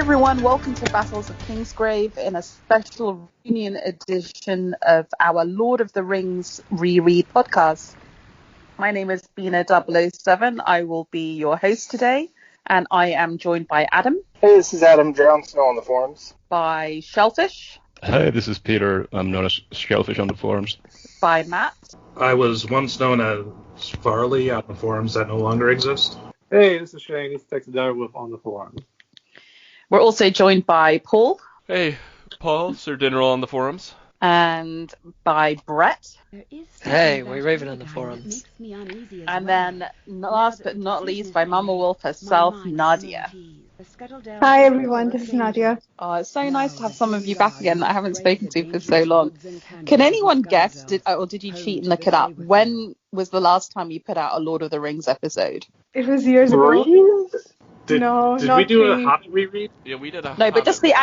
everyone, welcome to Vassals of Kingsgrave in a special reunion edition of our Lord of the Rings Reread podcast. My name is Bina 007. I will be your host today, and I am joined by Adam. Hey, this is Adam, Drownedsnow on the forums. By Shellfish. Hey, this is Peter. I'm known as Shellfish on the forums. By Matt. I was once known as Varley on the forums that no longer exist. Hey, this is Shane, EastTexasDirewolf on the forums. We're also joined by Paul. Hey, Paul, SerDinnerRoll on the forums. And by Brett. Hey, Whiteraven on the forums. And then, last but not least, by Mama Wolf herself, Nadia. Hi everyone, this is Nadia. Oh, it's so nice to have some of you back again that I haven't spoken to for so long. Can anyone guess, or did you cheat and look it up? When was the last time you put out a Lord of the Rings episode? It was years ago. Did we do a Hobbit reread? Yeah, we did a No, but just the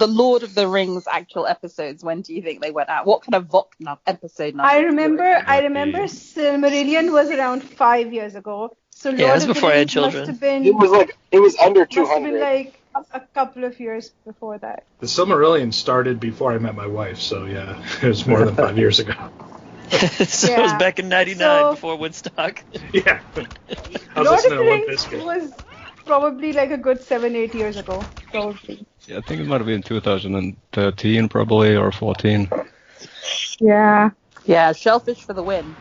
Lord of the Rings actual episodes. When do you think they went out? What kind of episode number? I remember Silmarillion was around 5 years ago. So Lord it was of before the I had Rings children. Must have been, it was under 200. Must have been like a couple of years before that. The Silmarillion started before I met my wife, so yeah, it was more than 5 years ago. So it was back in 99 before Woodstock. Yeah. I was Lord of listening the to Limp Rings Bizkit. was probably like a good 7-8 years ago. Probably. Yeah, I think it might have been 2013 probably, or 14. Yeah. Yeah, Shellfish for the win.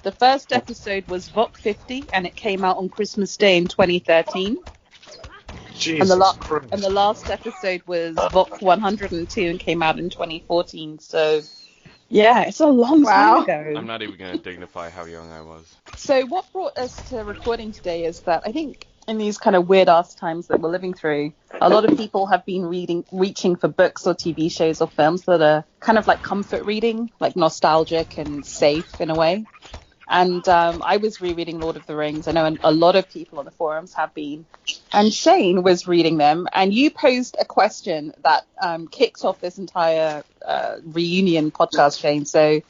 The first episode was VOC 50, and it came out on Christmas Day in 2013. Jesus And Christ. the last episode was VOC 102 and came out in 2014. So, yeah, it's a long time ago. I'm not even going to dignify how young I was. So what brought us to recording today is that I think in these kind of weird-ass times that we're living through, a lot of people have been reaching for books or TV shows or films that are kind of like comfort reading, like nostalgic and safe in a way. And I was rereading Lord of the Rings. I know a lot of people on the forums have been. And Shane was reading them. And you posed a question that kicked off this entire reunion podcast, Shane. So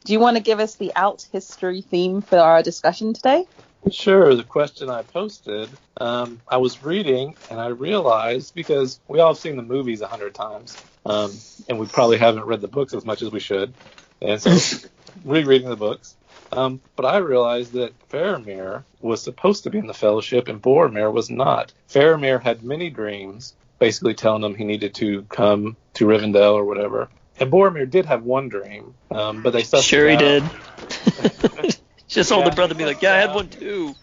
do you want to give us the alt history theme for our discussion today? Sure, the question I posted, I was reading and I realized, because we all have seen the movies 100 times, and we probably haven't read the books as much as we should, and so rereading the books. But I realized that Faramir was supposed to be in the Fellowship and Boromir was not. Faramir had many dreams, basically telling him he needed to come to Rivendell or whatever. And Boromir did have one dream, but they sussed Sure it he out. did. Just older brother be like, yeah, I had one too.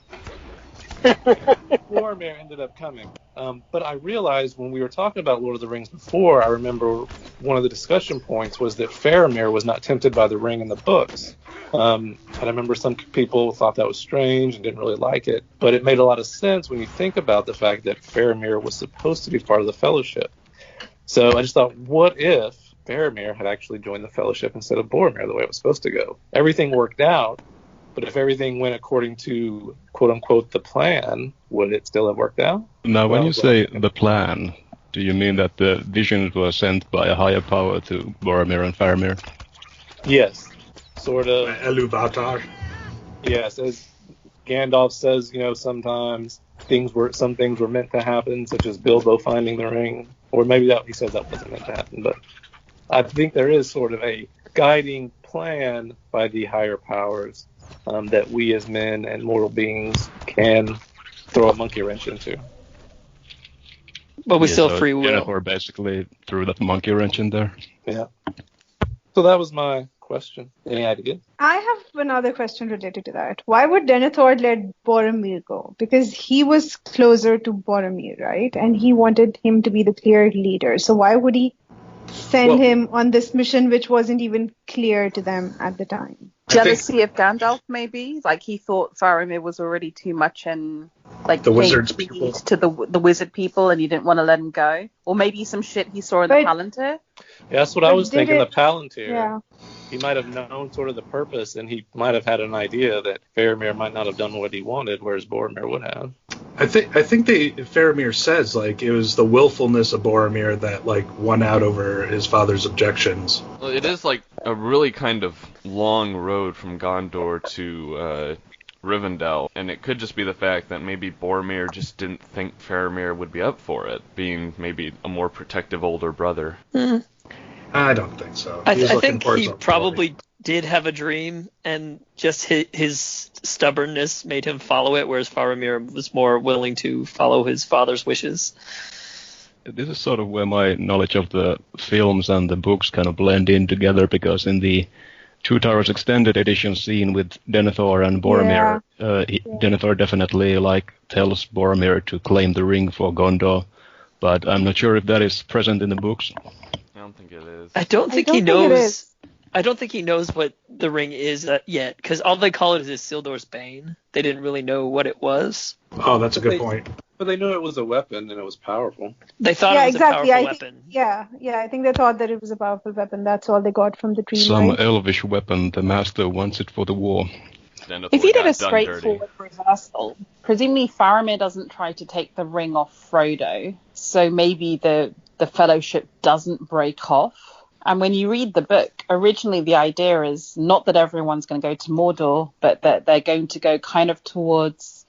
Boromir ended up coming. But I realized when we were talking about Lord of the Rings before, I remember one of the discussion points was that Faramir was not tempted by the ring in the books. And I remember some people thought that was strange and didn't really like it. But it made a lot of sense when you think about the fact that Faramir was supposed to be part of the Fellowship. So I just thought, what if Faramir had actually joined the Fellowship instead of Boromir the way it was supposed to go? Everything worked out. But if everything went according to, quote-unquote, the plan, would it still have worked out? Now, when you say the plan, do you mean that the visions were sent by a higher power to Boromir and Faramir? Yes, sort of. Eluvatar. Yes, as Gandalf says, sometimes some things were meant to happen, such as Bilbo finding the ring. Or maybe he says that wasn't meant to happen. But I think there is sort of a guiding plan by the higher powers that we as men and mortal beings can throw a monkey wrench into. But we still have free will. Jennifer basically threw that monkey wrench in there. Yeah. So that was my question. Any idea? I have another question related to that. Why would Denethor let Boromir go? Because he was closer to Boromir, right? And he wanted him to be the clear leader. So why would he send him on this mission which wasn't even clear to them at the time? Jealousy of Gandalf, maybe? Like he thought Faramir was already too much in like The wizard's people. to the wizard people, and he didn't want to let him go. Or maybe some shit he saw in the Palantir. Yeah, that's what I was thinking. The Palantir. Yeah. He might have known sort of the purpose, and he might have had an idea that Faramir might not have done what he wanted, whereas Boromir would have. I think Faramir says like it was the willfulness of Boromir that like won out over his father's objections. Well, it is like a really kind of long road from Gondor to Rivendell, and it could just be the fact that maybe Boromir just didn't think Faramir would be up for it, being maybe a more protective older brother. I don't think so. I think he probably did have a dream, and just his stubbornness made him follow it, whereas Faramir was more willing to follow his father's wishes. This is sort of where my knowledge of the films and the books kind of blend in together, because in the Two Towers extended edition scene with Denethor and Boromir, Denethor definitely tells Boromir to claim the ring for Gondor, but I'm not sure if that is present in the books. I don't think it is. I don't think he knows. I don't think he knows what the ring is yet, because all they call it is Isildur's Bane. They didn't really know what it was. Oh, that's a good point. But they knew it was a weapon and it was powerful. They thought it was a powerful weapon. I think they thought that it was a powerful weapon. That's all they got from the dream. Some elvish weapon. The master wants it for the war. If he did a straightforward reversal, presumably Faramir doesn't try to take the ring off Frodo, so maybe the fellowship doesn't break off. And when you read the book, originally the idea is not that everyone's going to go to Mordor, but that they're going to go kind of towards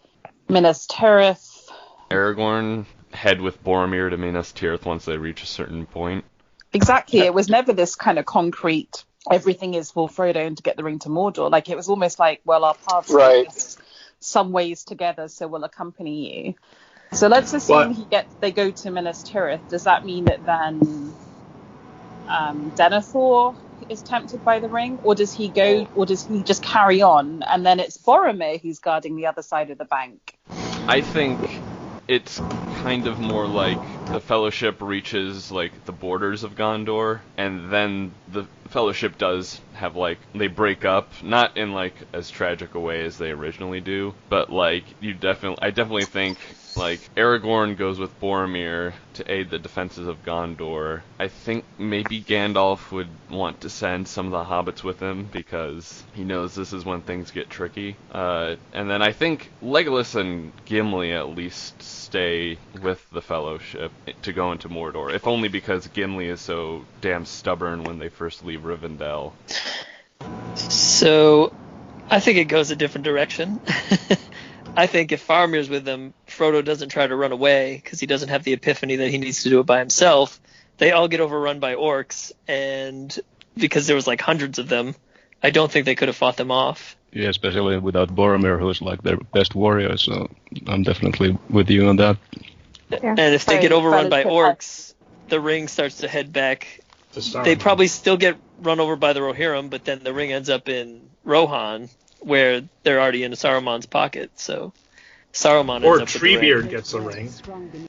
Minas Tirith. Aragorn head with Boromir to Minas Tirith once they reach a certain point. Exactly. It was never this kind of concrete, everything is for Frodo and to get the ring to Mordor. Like, it was almost like, well, our paths are some ways together, so we'll accompany you. So let's assume they go to Minas Tirith. Does that mean that then Denethor is tempted by the ring, or does he go, or does he just carry on, and then it's Boromir who's guarding the other side of the bank? I think it's kind of more like the Fellowship reaches the borders of Gondor, and then the Fellowship does have they break up, not in as tragic a way as they originally do, but I definitely think Aragorn goes with Boromir to aid the defenses of Gondor. I think maybe Gandalf would want to send some of the hobbits with him because he knows this is when things get tricky. And then I think Legolas and Gimli at least stay with the Fellowship to go into Mordor, if only because Gimli is so damn stubborn when they first leave Rivendell. So, I think it goes a different direction. I think if Faramir's with them, Frodo doesn't try to run away because he doesn't have the epiphany that he needs to do it by himself. They all get overrun by orcs, and because there was hundreds of them, I don't think they could have fought them off. Yeah, especially without Boromir, who's their best warrior, so I'm definitely with you on that. Yeah. And if they get overrun by orcs, the ring starts to head back. They probably still get run over by the Rohirrim, but then the ring ends up in Rohan, where they're already in Saruman's pocket, so Saruman ends up with the ring. Or Treebeard gets the ring.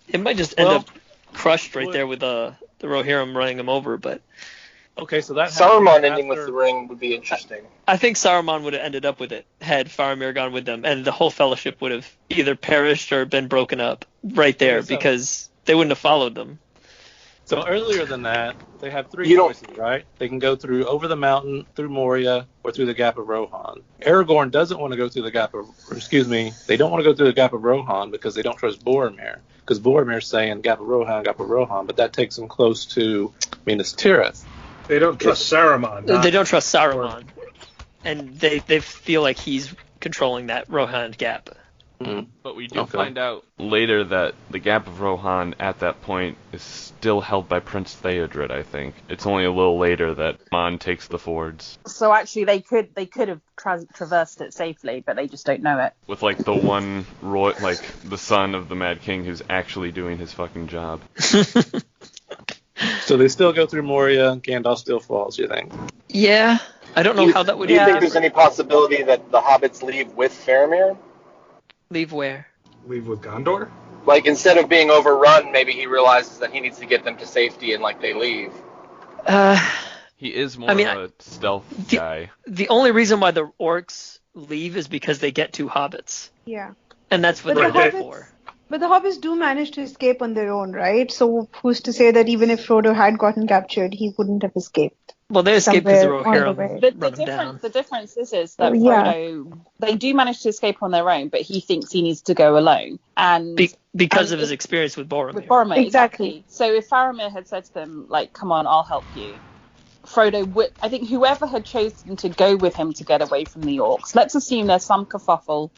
It might just end up crushed right there with the Rohirrim running him over, but... Okay, so that Saruman ending with the ring would be interesting. I think Saruman would have ended up with it had Faramir gone with them, and the whole Fellowship would have either perished or been broken up right there, because they wouldn't have followed them. So earlier than that, they have three choices, right? They can go through over the mountain, through Moria, or through the Gap of Rohan. Aragorn doesn't want to go through the Gap of... they don't want to go through the Gap of Rohan because they don't trust Boromir. Because Boromir's saying Gap of Rohan, but that takes them close to Minas Tirith. They don't trust Saruman. They don't trust Saruman. And they feel like he's controlling that Rohan Gap. Mm-hmm. But we do find out later that the Gap of Rohan at that point is still held by Prince Theodred, I think. It's only a little later that Mon takes the fords. So actually they could have traversed it safely, but they just don't know it. With the one the son of the Mad King who's actually doing his fucking job. So they still go through Moria, Gandalf still falls, you think? Yeah. I don't know how that would Do you think there's any possibility that the hobbits leave with Faramir? Leave where? Leave with Gondor? Instead of being overrun, maybe he realizes that he needs to get them to safety and they leave. He is more of a stealth guy. The only reason why the orcs leave is because they get two hobbits. Yeah. And that's what they're there for. But the hobbits do manage to escape on their own, right? So who's to say that even if Frodo had gotten captured, he wouldn't have escaped? Well, they escaped because the Rohirrim the difference is that Frodo, they do manage to escape on their own, but he thinks he needs to go alone. And because of his experience with Boromir. Exactly. So if Faramir had said to them, come on, I'll help you, Frodo would, I think whoever had chosen to go with him to get away from the orcs, let's assume there's some kerfuffle,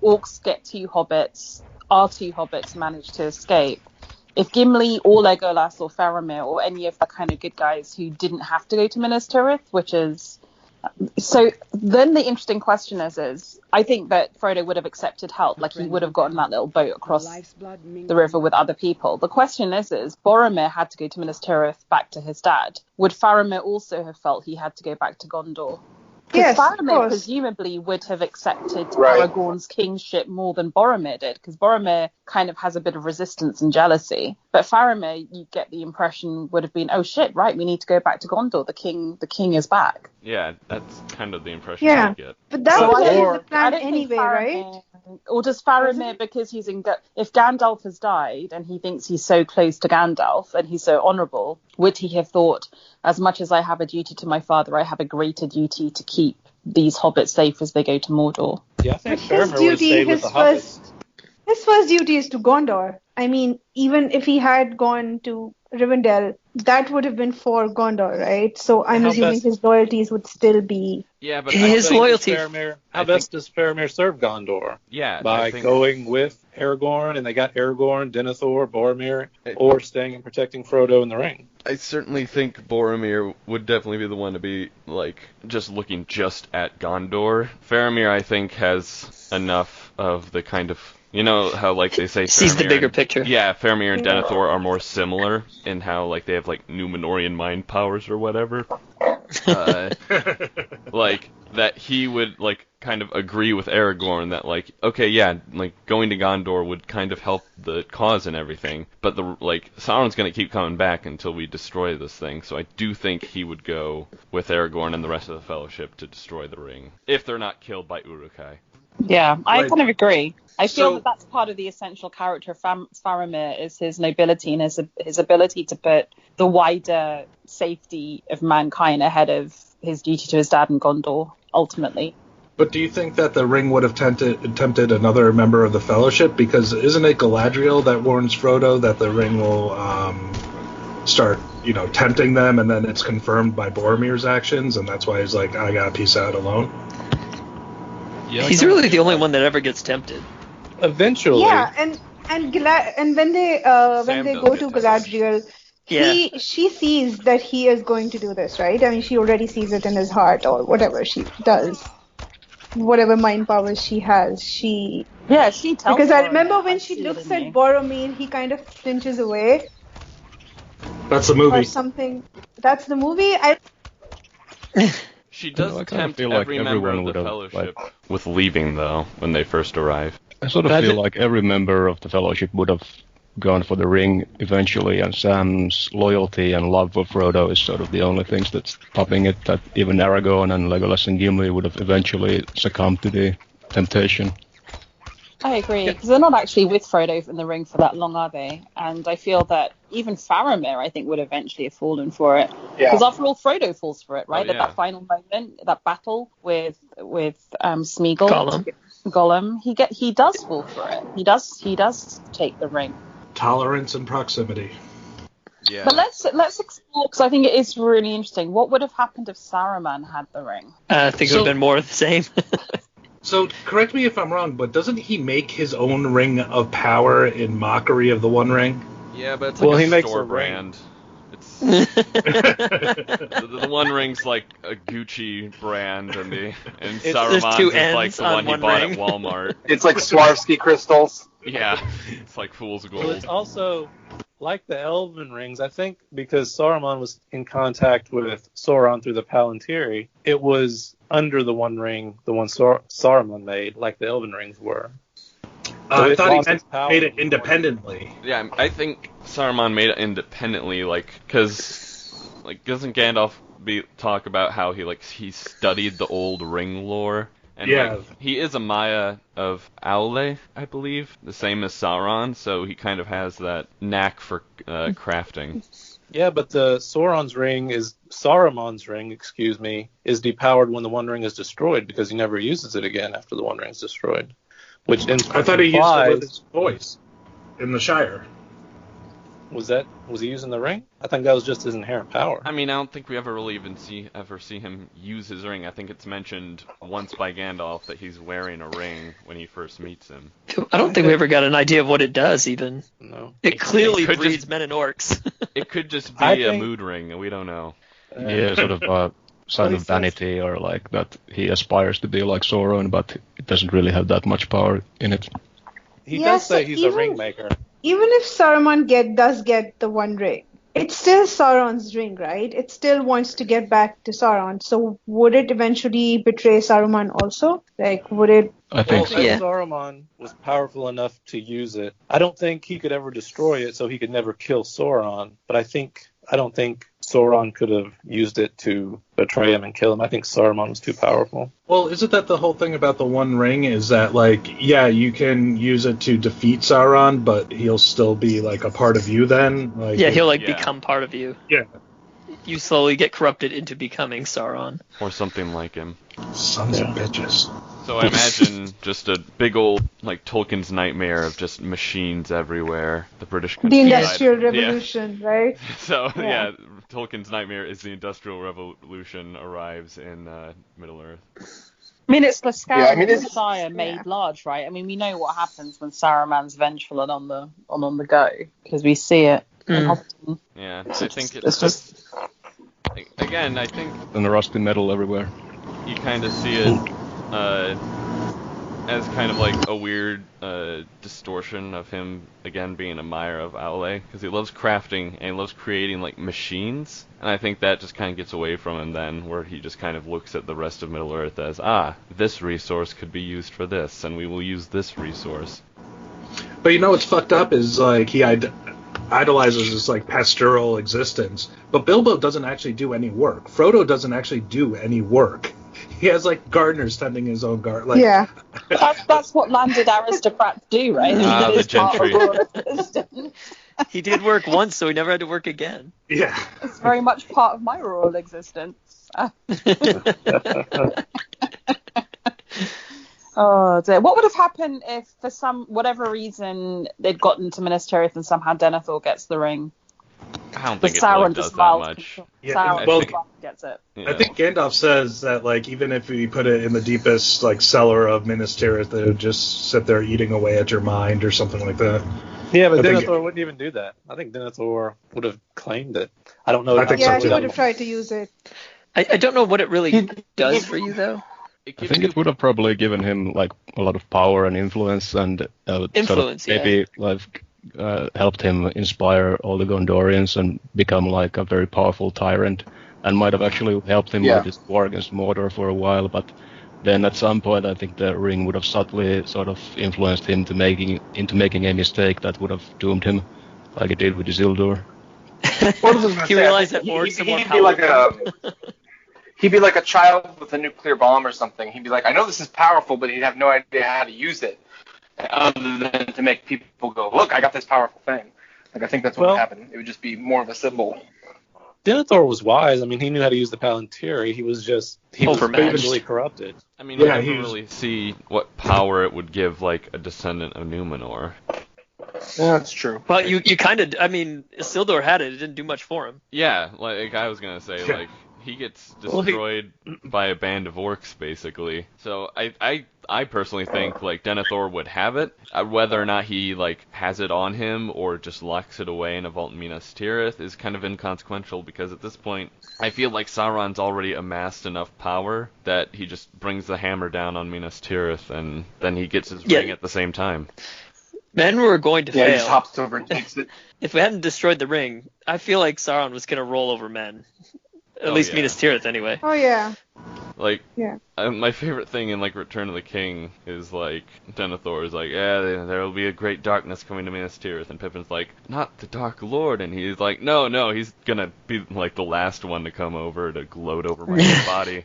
orcs get 2 hobbits, our 2 hobbits manage to escape. If Gimli or Legolas or Faramir or any of the kind of good guys who didn't have to go to Minas Tirith, which is... So then the interesting question is I think that Frodo would have accepted help, like he would have gotten that little boat across the river with other people. The question is Boromir had to go to Minas Tirith back to his dad. Would Faramir also have felt he had to go back to Gondor? Because Faramir presumably would have accepted Aragorn's kingship more than Boromir did, because Boromir kind of has a bit of resistance and jealousy. But Faramir, you get the impression, would have been, oh shit, right, we need to go back to Gondor. The king is back. Yeah, that's kind of the impression I get. But that was the plan anyway, right? Or does Faramir, because he's if Gandalf has died and he thinks he's so close to Gandalf and he's so honourable, would he have thought, as much as I have a duty to my father, I have a greater duty to keep these hobbits safe as they go to Mordor? Yeah, I think Faramir would have stayed with the hobbits. His first duty is to Gondor. I mean, even if he had gone to Rivendell, that would have been for Gondor, right? So I'm assuming his loyalties would still be... Yeah, but his loyalty... How best does Faramir serve Gondor? Yeah, by going with Aragorn, and they got Aragorn, Denethor, Boromir, or staying and protecting Frodo in the ring. I certainly think Boromir would definitely be the one to be, like, just looking just at Gondor. Faramir, I think, has enough of the kind of... You know how, like, they say... Sees the bigger picture. Yeah, Faramir and Denethor are more similar in how, like, they have, like, Númenorian mind powers or whatever. Like, that he would, like, kind of agree with Aragorn that, like, okay, yeah, like, going to Gondor would kind of help the cause and everything, but, Sauron's gonna keep coming back until we destroy this thing, so I do think he would go with Aragorn and the rest of the Fellowship to destroy the ring, if they're not killed by Uruk-hai. Yeah, I kind of agree. I feel that that's part of the essential character of Faramir, is his nobility and his ability to put the wider safety of mankind ahead of his duty to his dad in Gondor, ultimately. But do you think that the ring would have tempted another member of the Fellowship? Because isn't it Galadriel that warns Frodo that the ring will start, tempting them, and then it's confirmed by Boromir's actions, and that's why he's like, I gotta peace out alone? Yeah, he's really the only one that ever gets tempted. Eventually. Yeah, and when they go to Galadriel, she sees that he is going to do this, right? I mean, she already sees it in his heart, or whatever she does, whatever mind powers she has. She tells. Because I remember when she looks at Boromir, he kind of flinches away. That's the movie. Or something. That's the movie. She does tempt every member of the Fellowship with leaving, though, when they first arrive. I sort of feel like every member of the Fellowship would have gone for the ring eventually, and Sam's loyalty and love for Frodo is sort of the only things that's topping it, that even Aragorn and Legolas and Gimli would have eventually succumbed to the temptation. I agree, because they're not actually with Frodo in the ring for that long, are they? And I feel that even Faramir, I think, would eventually have fallen for it. Because after all, Frodo falls for it, right? At that final moment, that battle with Smeagol, Gollum, he does fall for it. He does take the ring. Tolerance and proximity. Yeah. But let's explore, because I think it is really interesting. What would have happened if Saruman had the ring? I think it would have been more of the same. So, correct me if I'm wrong, but doesn't he make his own ring of power in mockery of the One Ring? Yeah, but it's like a store brand. It's the One Ring's like a Gucci brand, and Saruman's is like the one he bought at Walmart. It's like Swarovski crystals. Yeah, it's like fool's gold. Well, it's also like the Elven rings, I think, because Saruman was in contact with Sauron through the Palantiri, it was under the One Ring, the one Saruman made, like the Elven rings were. I thought he made it independently. Yeah, I think Saruman made it independently, because doesn't Gandalf talk about how he studied the old ring lore? And he is a Maya of Aule, I believe, the same as Sauron, so he kind of has that knack for crafting. Yeah, but the Saruman's ring is depowered when the One Ring is destroyed, because he never uses it again after the One Ring is destroyed. Which I thought he used it with his voice in the Shire. Was he using the ring? I think that was just his inherent power. I mean, I don't think we ever really even see him use his ring. I think it's mentioned once by Gandalf that he's wearing a ring when he first meets him. I don't think we ever got an idea of what it does, even. No. It clearly could breeds just- men and orcs. It could just be I a think- mood ring, and we don't know. Yeah, sort of a sign he of says- vanity, or like that he aspires to be like Sauron, but it doesn't really have that much power in it. He Yeah, does say so he's a even- ring maker. Even if Saruman does get the One Ring, it's still Sauron's ring, right? It still wants to get back to Sauron. So would it eventually betray Saruman also? Like, would it? I think Well, so. Yeah. Saruman was powerful enough to use it. I don't think he could ever destroy it, so he could never kill Sauron. But I don't think Sauron could have used it to betray him and kill him. I think Saruman was too powerful. Well, isn't that the whole thing about the One Ring? Is that, like, yeah, you can use it to defeat Sauron, but he'll still be, like, a part of you then? Like, Yeah, he'll Yeah. become part of you. Yeah. You slowly get corrupted into becoming Sauron. Or something like him. Sons of bitches. So I imagine just a big old, like, Tolkien's nightmare of just machines everywhere. The British The countryside. Industrial Yeah. Revolution, right? So, Yeah. yeah, Tolkien's nightmare is the Industrial Revolution arrives in Middle-earth. I mean, it's the Scaran Yeah, I mean, it's- Messiah made large, right? I mean, we know what happens when Saruman's vengeful and on the go, because we see it often. Yeah, I think It's just again, I think And rusty metal everywhere. you kind of see it as kind of like a weird distortion of him, again, being a Meyer of Aule, because he loves crafting and he loves creating, like, machines, and I think that just kind of gets away from him then, where he just kind of looks at the rest of Middle-earth as, this resource could be used for this, and we will use this resource. But you know what's fucked up is, like, he idolizes this, like, pastoral existence. But Bilbo doesn't actually do any work. Frodo doesn't actually do any work. He has, like, gardeners tending his own garden. Like, Yeah. that's what landed aristocrats do, right? Ah, It's the part of gentry. rural existence. He did work once, so he never had to work again. Yeah. It's very much part of my rural existence. Oh dear. What would have happened if, for whatever reason, they'd gotten to Minas Tirith and somehow Denethor gets the ring? I don't But think it really Sauron does just that miles much. Yeah, Sauron well- just miles gets it. Yeah. I think Gandalf says that, like, even if we put it in the deepest, like, cellar of Minas Tirith, it would just sit there eating away at your mind or something like that. Yeah, but I think- Denethor wouldn't even do that. I think Denethor would have claimed it. I don't know. I if think that's so, Yeah, what he too. would have tried to use it. I don't know what it really does for you, though. It I gives think you- it would have probably given him like a lot of power and influence, and Influence, sort of maybe like helped him inspire all the Gondorians and become like a very powerful tyrant, and might have actually helped him Yeah. with his war against Mordor for a while. But then at some point, I think the ring would have subtly sort of influenced him into making a mistake that would have doomed him, like it did with Isildur. What was I gonna He say? realized I that think orcs are more he'd be like powerful. he'd be like a child with a nuclear bomb or something. He'd be like, I know this is powerful, but he'd have no idea how to use it, other than to make people go, look, I got this powerful thing. Like, I think that's what would happen. It would just be more of a symbol. Denethor was wise. I mean, he knew how to use the Palantiri. He was Overmatched. spiritually corrupted. I mean, Yeah, I he never was- really see what power it would give, like, a descendant of Numenor. Yeah, that's true. Well, you kind of, I mean, Isildur had it. It didn't do much for him. Yeah, like I was gonna say, Yeah. like he gets Well, he- destroyed by a band of orcs, basically. So I personally think like Denethor would have it. Whether or not he like has it on him or just locks it away in a vault in Minas Tirith is kind of inconsequential, because at this point I feel like Sauron's already amassed enough power that he just brings the hammer down on Minas Tirith, and then he gets his Yeah. ring at the same time. Men were going to Yeah, he just fail. hops over and takes it. If we hadn't destroyed the ring, I feel like Sauron was going to roll over men. At Oh, least yeah. Minas Tirith, anyway. Oh yeah. Like, Yeah. my favorite thing in like Return of the King is like Denethor is like, yeah, there will be a great darkness coming to Minas Tirith, and Pippin's like, not the Dark Lord, and he's like, no, he's gonna be like the last one to come over to gloat over my dead body.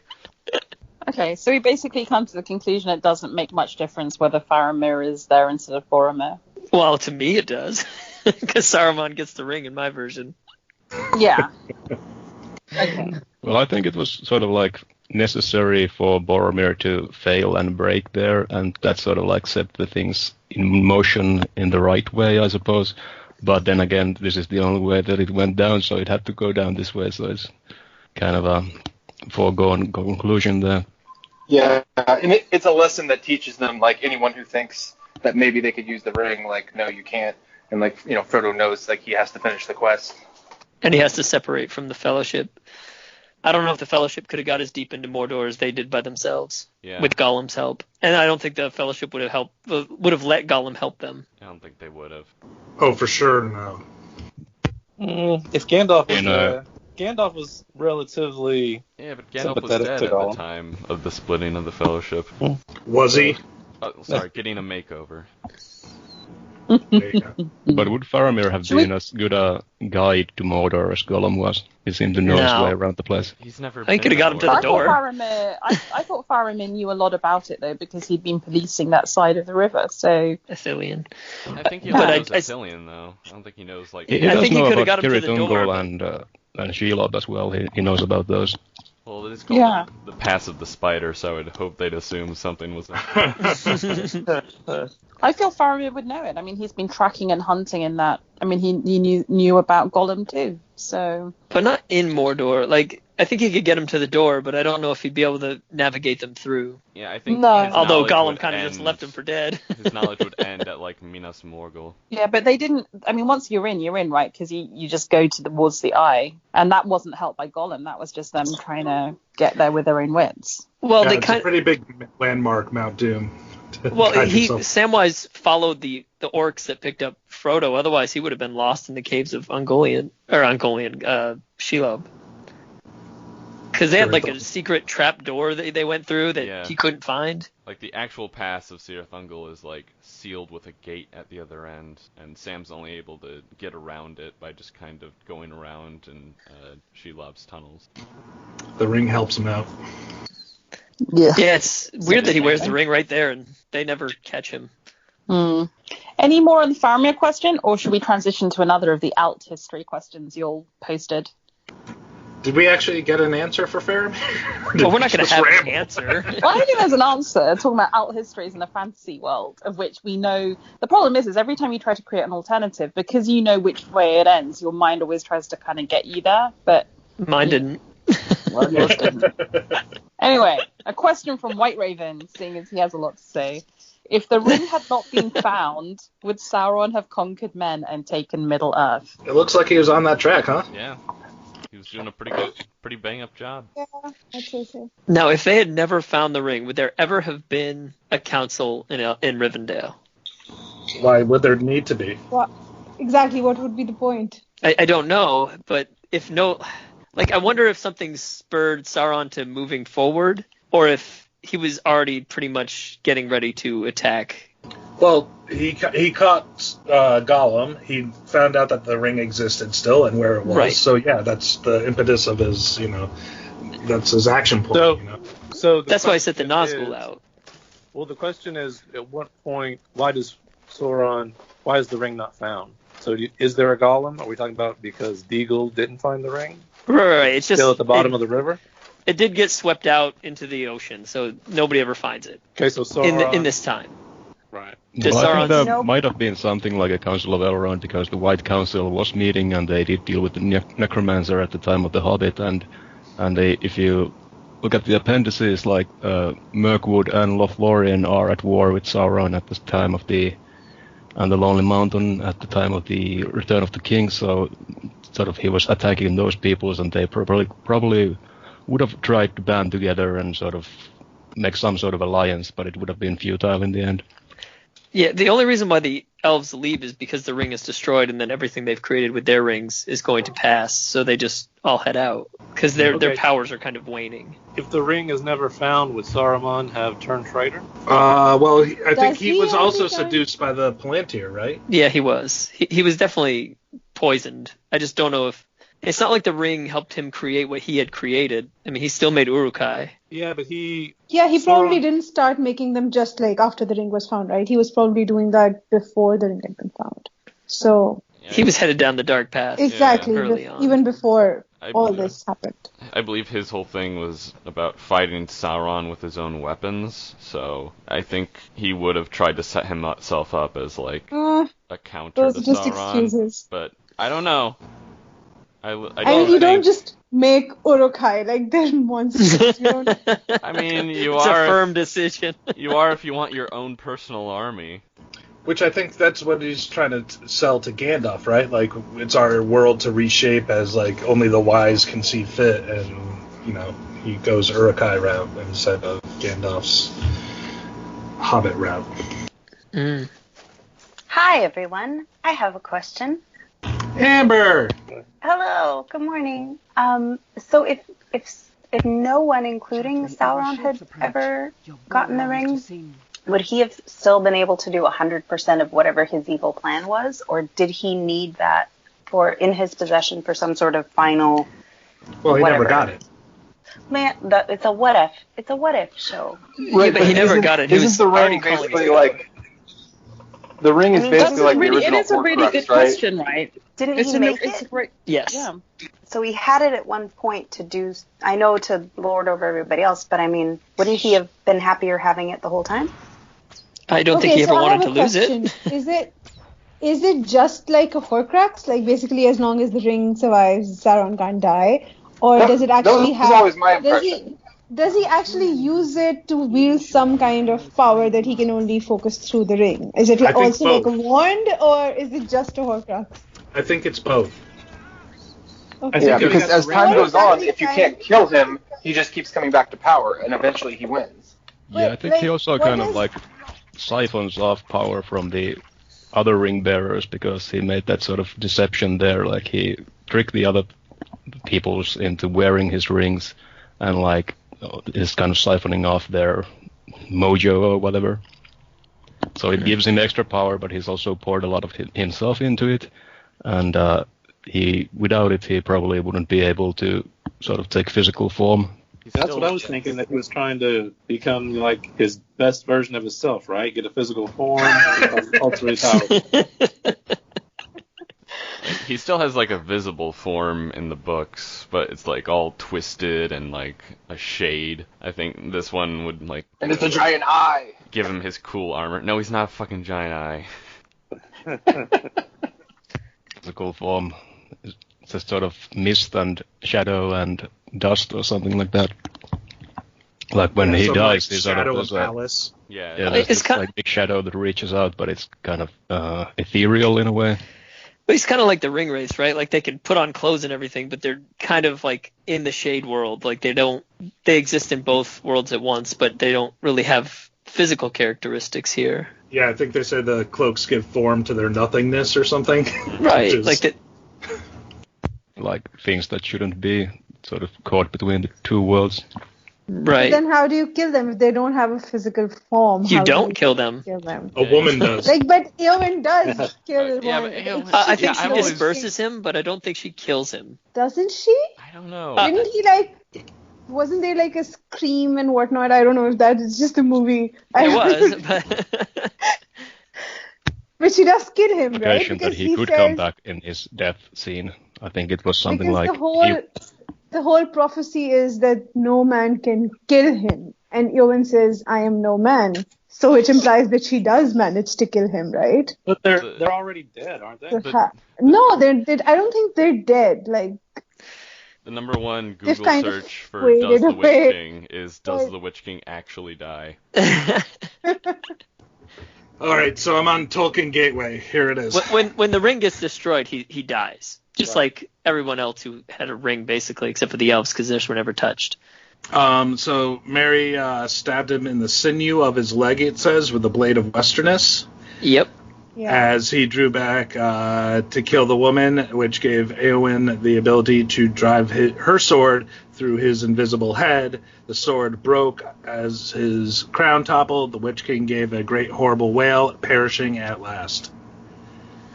Okay, so we basically come to the conclusion it doesn't make much difference whether Faramir is there instead of Boromir. Well, to me it does. Because Saruman gets the ring in my version. Yeah. Okay. Well, I think it was sort of like necessary for Boromir to fail and break there, and that sort of like set the things in motion in the right way, I suppose. But then again, this is the only way that it went down, so it had to go down this way. So it's kind of a foregone conclusion there. Yeah, and it's a lesson that teaches them, like, anyone who thinks that maybe they could use the ring, like, no, you can't. And, like, Frodo knows, like, he has to finish the quest. And he has to separate from the Fellowship. I don't know if the Fellowship could have got as deep into Mordor as they did by themselves with Gollum's help. And I don't think the Fellowship would have let Gollum help them. I don't think they would have. Oh, for sure, no. If Gandalf was relatively but Gandalf was dead at the time of the splitting of the Fellowship. Was he? Getting a makeover. But would Faramir have been as good a guide to Mordor as Gollum was? He seemed to know his way around the place. He's never. I could have got him to the door. I thought Faramir knew a lot about it though, because he'd been policing that side of the river. So Ithilien. I think he knows Ithilien though. I don't think he knows like. He does know about Cirith Ungol and Shelob as well. He knows about those. Well, it is called the Pass of the Spider, so I would hope they'd assume something was. I feel Faramir would know it. I mean, he's been tracking and hunting in that. I mean, he knew about Gollum too. So. But not in Mordor. Like, I think he could get him to the door, but I don't know if he'd be able to navigate them through. Yeah, I think. No. Although Gollum kind of just left him for dead. His knowledge would end at like Minas Morgul. Yeah, but they didn't. I mean, once you're in, right? Because you just go towards the eye, and that wasn't helped by Gollum. That was just them trying to get there with their own wits. Well, it's a pretty big landmark, Mount Doom. Well, Samwise followed the orcs that picked up Frodo. Otherwise, he would have been lost in the caves of Shelob. Because they had like a secret trap door that they went through that he couldn't find. Like the actual pass of Cirith Ungol is like sealed with a gate at the other end, and Sam's only able to get around it by just kind of going around in Shelob's tunnels. The ring helps him out. Yeah, it's weird that he wears the ring right there, and they never catch him. Any more on the Faramir question, or should we transition to another of the alt history questions you all posted? Did we actually get an answer for Faramir? Well, we're not going to have an answer. Well, I don't think there's an answer. Talking about alt histories in a fantasy world, of which we know. The problem is every time you try to create an alternative, because you know which way it ends, your mind always tries to kind of get you there. But mine didn't. Well, yours didn't. Anyway, a question from Whiteraven, seeing as he has a lot to say. If the ring had not been found, would Sauron have conquered men and taken Middle Earth? It looks like he was on that track, huh? Yeah. He was doing a pretty bang up job. Yeah, I'd say so. Now, if they had never found the ring, would there ever have been a council in Rivendell? Why would there need to be? What would be the point? I don't know, but if no... Like, I wonder if something spurred Sauron to moving forward, or if he was already pretty much getting ready to attack. Well, he caught Gollum. He found out that the ring existed still and where it was. Right. So yeah, that's the impetus of his, that's his action point. So that's why I set the Nazgul out. Well, the question is, at what point? Why is the ring not found? So is there a Gollum? Are we talking about because Deagle didn't find the ring? Right. It's just still at the bottom of the river. It did get swept out into the ocean, so nobody ever finds it. Okay, so Sauron in this time. Right. Well, I think there might have been something like a Council of Elrond, because the White Council was meeting and they did deal with the necromancer at the time of the Hobbit, and if you look at the appendices, like Mirkwood and Lothlorien are at war with Sauron at the time of the Lonely Mountain at the time of the Return of the King, so sort of he was attacking those peoples, and they probably would have tried to band together and sort of make some sort of alliance, but it would have been futile in the end. Yeah, the only reason why the elves leave is because the ring is destroyed, and then everything they've created with their rings is going to pass, so they just all head out, because their powers are kind of waning. If the ring is never found, would Saruman have turned traitor? Well, I think he was also seduced by the Palantir, right? Yeah, he was. He was definitely poisoned. I just don't know if... It's not like the ring helped him create what he had created. I mean, he still made Uruk-hai. Yeah, but he... Yeah, he probably didn't start making them just like after the ring was found, right? He was probably doing that before the ring had been found. So... He was headed down the dark path. Exactly, even before all this happened. I believe his whole thing was about fighting Sauron with his own weapons, so I think he would have tried to set himself up as like... a counter Those to are just Sauron. excuses. But I don't know. I mean, you don't just make Uruk-hai like they're monsters. You don't. I mean, you It's are a firm decision. You are if you want your own personal army. Which I think that's what he's trying to sell to Gandalf, right? Like, it's our world to reshape as, like, only the wise can see fit, and, you know, he goes Uruk-hai route instead of Gandalf's Hobbit route. Mm. Hi, everyone. I have a question. Amber! Hello. Good morning. So if no one, including Sauron, had ever gotten the ring, would he have still been able to do 100% of whatever his evil plan was, or did he need that in his possession for some sort of final? Well, he whatever? never got it. Man, it's a what if. It's a what if show. Right, but he never got it. He Isn't was the already ring calling basically it. like? The ring is basically like the It original is a really Horcrux, good right? question, right? Didn't It's he a make it's a it? great. Yes. Yeah. So he had it at one point to do, I know, to lord over everybody else, but I mean, wouldn't he have been happier having it the whole time? I don't think he ever I wanted have to a lose question. it. Is it just like a Horcrux? Like, basically, as long as the ring survives, Sauron can't die? Or does it actually that was always my impression. Does he actually use it to wield some kind of power that he can only focus through the ring? Is it I think also like a both. wand, or is it just a Horcrux? I think it's both. Okay. Yeah, think because that's as the time ring. goes on, if you can't kill him, he just keeps coming back to power, and eventually he wins. Yeah, I Wait, think he like, also what kind of is- like siphons off power from the other ring bearers because he made that sort of deception there. Like he tricked the other peoples into wearing his rings and like is kind of siphoning off their mojo or whatever. So it gives him extra power, but he's also poured a lot of himself into it. And without it, he probably wouldn't be able to sort of take physical form. That's what I was thinking, that he was trying to become like his best version of himself, right? Get a physical form, ultimately powerful. He still has like a visible form in the books, but it's like all twisted and like a shade. I think this one would like And it's a giant eye. give him his cool armor. No, he's not a fucking giant eye. Physical form. It's a sort of mist and shadow and dust or something like that. Like when he Some, dies, like, he's sort shadow of of Alice. Yeah. yeah, there's It's this like big shadow that reaches out, but it's kind of ethereal in a way. But he's kind of like the ring wraiths, right? Like they can put on clothes and everything, but they're kind of like in the shade world. Like they exist in both worlds at once, but they don't really have physical characteristics here. Yeah, I think they said the cloaks give form to their nothingness or something. Right. Which is- Like that. Like things that shouldn't be sort of caught between the two worlds. Right. Then how do you kill them if they don't have a physical form? You How do don't kill them. Kill them. A woman does. Like, but Eowyn does kill Yeah, one. but Eowyn- I think Yeah, she I've always- disperses him, but I don't think she kills him. Doesn't she? I don't know. Didn't he wasn't there like a scream and whatnot? I don't know if that is just a movie. It was, but But she does kill him, right? Occasion that Because he could says, come back in his death scene. I think it was something because like the whole prophecy is that no man can kill him, and Eowyn says, "I am no man," so it implies that she does manage to kill him, right? But they're already dead, aren't they? No, I don't think they're dead. Like, The number one They've Google kind of search for faded Does the away. Witch King is Does Right. the Witch King actually die? All right, so I'm on Tolkien Gateway. Here it is. when the ring gets destroyed, he dies. Just like everyone else who had a ring, basically, except for the elves, because theirs were never touched. So Mary stabbed him in the sinew of his leg, it says, with the blade of Westerness. Yep. yeah. As he drew back to kill the woman, which gave Eowyn the ability to drive her sword through his invisible head. The sword broke as his crown toppled. The Witch King gave a great horrible wail, perishing at last.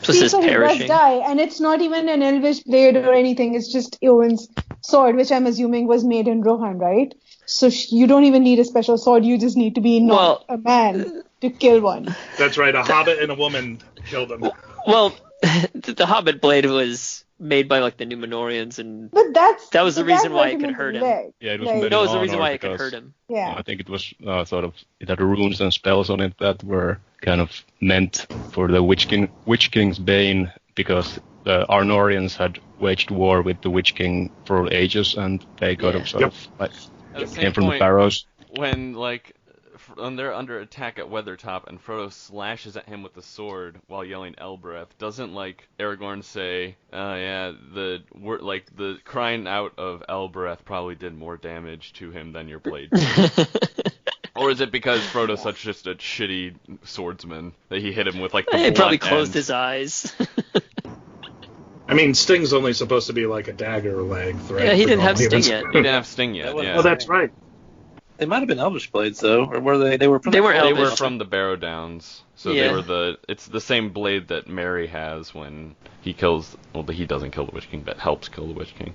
So it says So he does perishing. die, and it's not even an elvish blade or anything. It's just Eowyn's sword, which I'm assuming was made in Rohan, right? So you don't even need a special sword. You just need to be not a man to kill one. That's right, a hobbit and a woman killed him. Well, the Hobbit blade was made by like the Numenorians, and But that was the reason why it could hurt him. Yeah, it was Like- made That in was the reason honor why it could because, hurt him. Yeah. I think it was it had runes and spells on it that were kind of meant for the Witch King's bane, because the Arnorians had waged war with the Witch King for ages, and they kind of sort of like At the same came from the point, Barrows. When they're under attack at Weathertop and Frodo slashes at him with the sword while yelling Elbreth, doesn't like Aragorn say, the crying out of Elbreth probably did more damage to him than your blade did? Or is it because Frodo's such just a shitty swordsman that he hit him with like the He probably blunt closed end? his eyes. I mean, Sting's only supposed to be like a dagger length, right? Yeah, he for didn't have normal Sting humans. yet. He didn't have Sting yet, yeah. Well, that's right. They might have been Elvish blades though, or were they? They were. From They were They Elvish. were from the Barrow Downs, so Yeah. they were it's the same blade that Merry has when he kills. Well, he doesn't kill the Witch King, but helps kill the Witch King.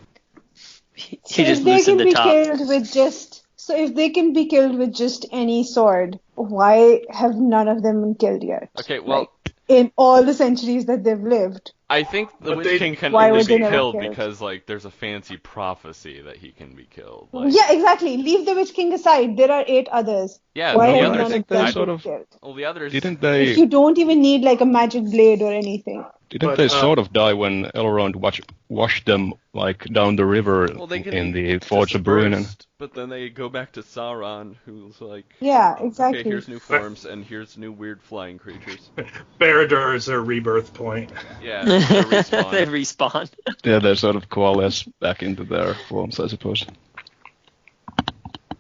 He So just if they loosened can the be top. killed with just if they can be killed with just any sword, why have none of them been killed yet? Okay, well, In all the centuries that they've lived. I think the But Witch they- King can Why only were they be never killed killed? because like there's a fancy prophecy that he can be killed. Like, Yeah, exactly. Leave the Witch King aside. There are 8 others. yeah, Why the have I others. none think of them they sort been of- killed? Well, the others. Didn't If they? you don't even need like a magic blade or anything. Didn't But, they sort of die when Elrond washed them like down the river Well, they can in be the Forge of Bruinen? dispersed, but then they go back to Sauron, who's like, Yeah, exactly. okay, here's new forms and here's new weird flying creatures. Barad-dûr is their rebirth point. Yeah, they respawn. They respawn. Yeah, they sort of coalesce back into their forms, I suppose.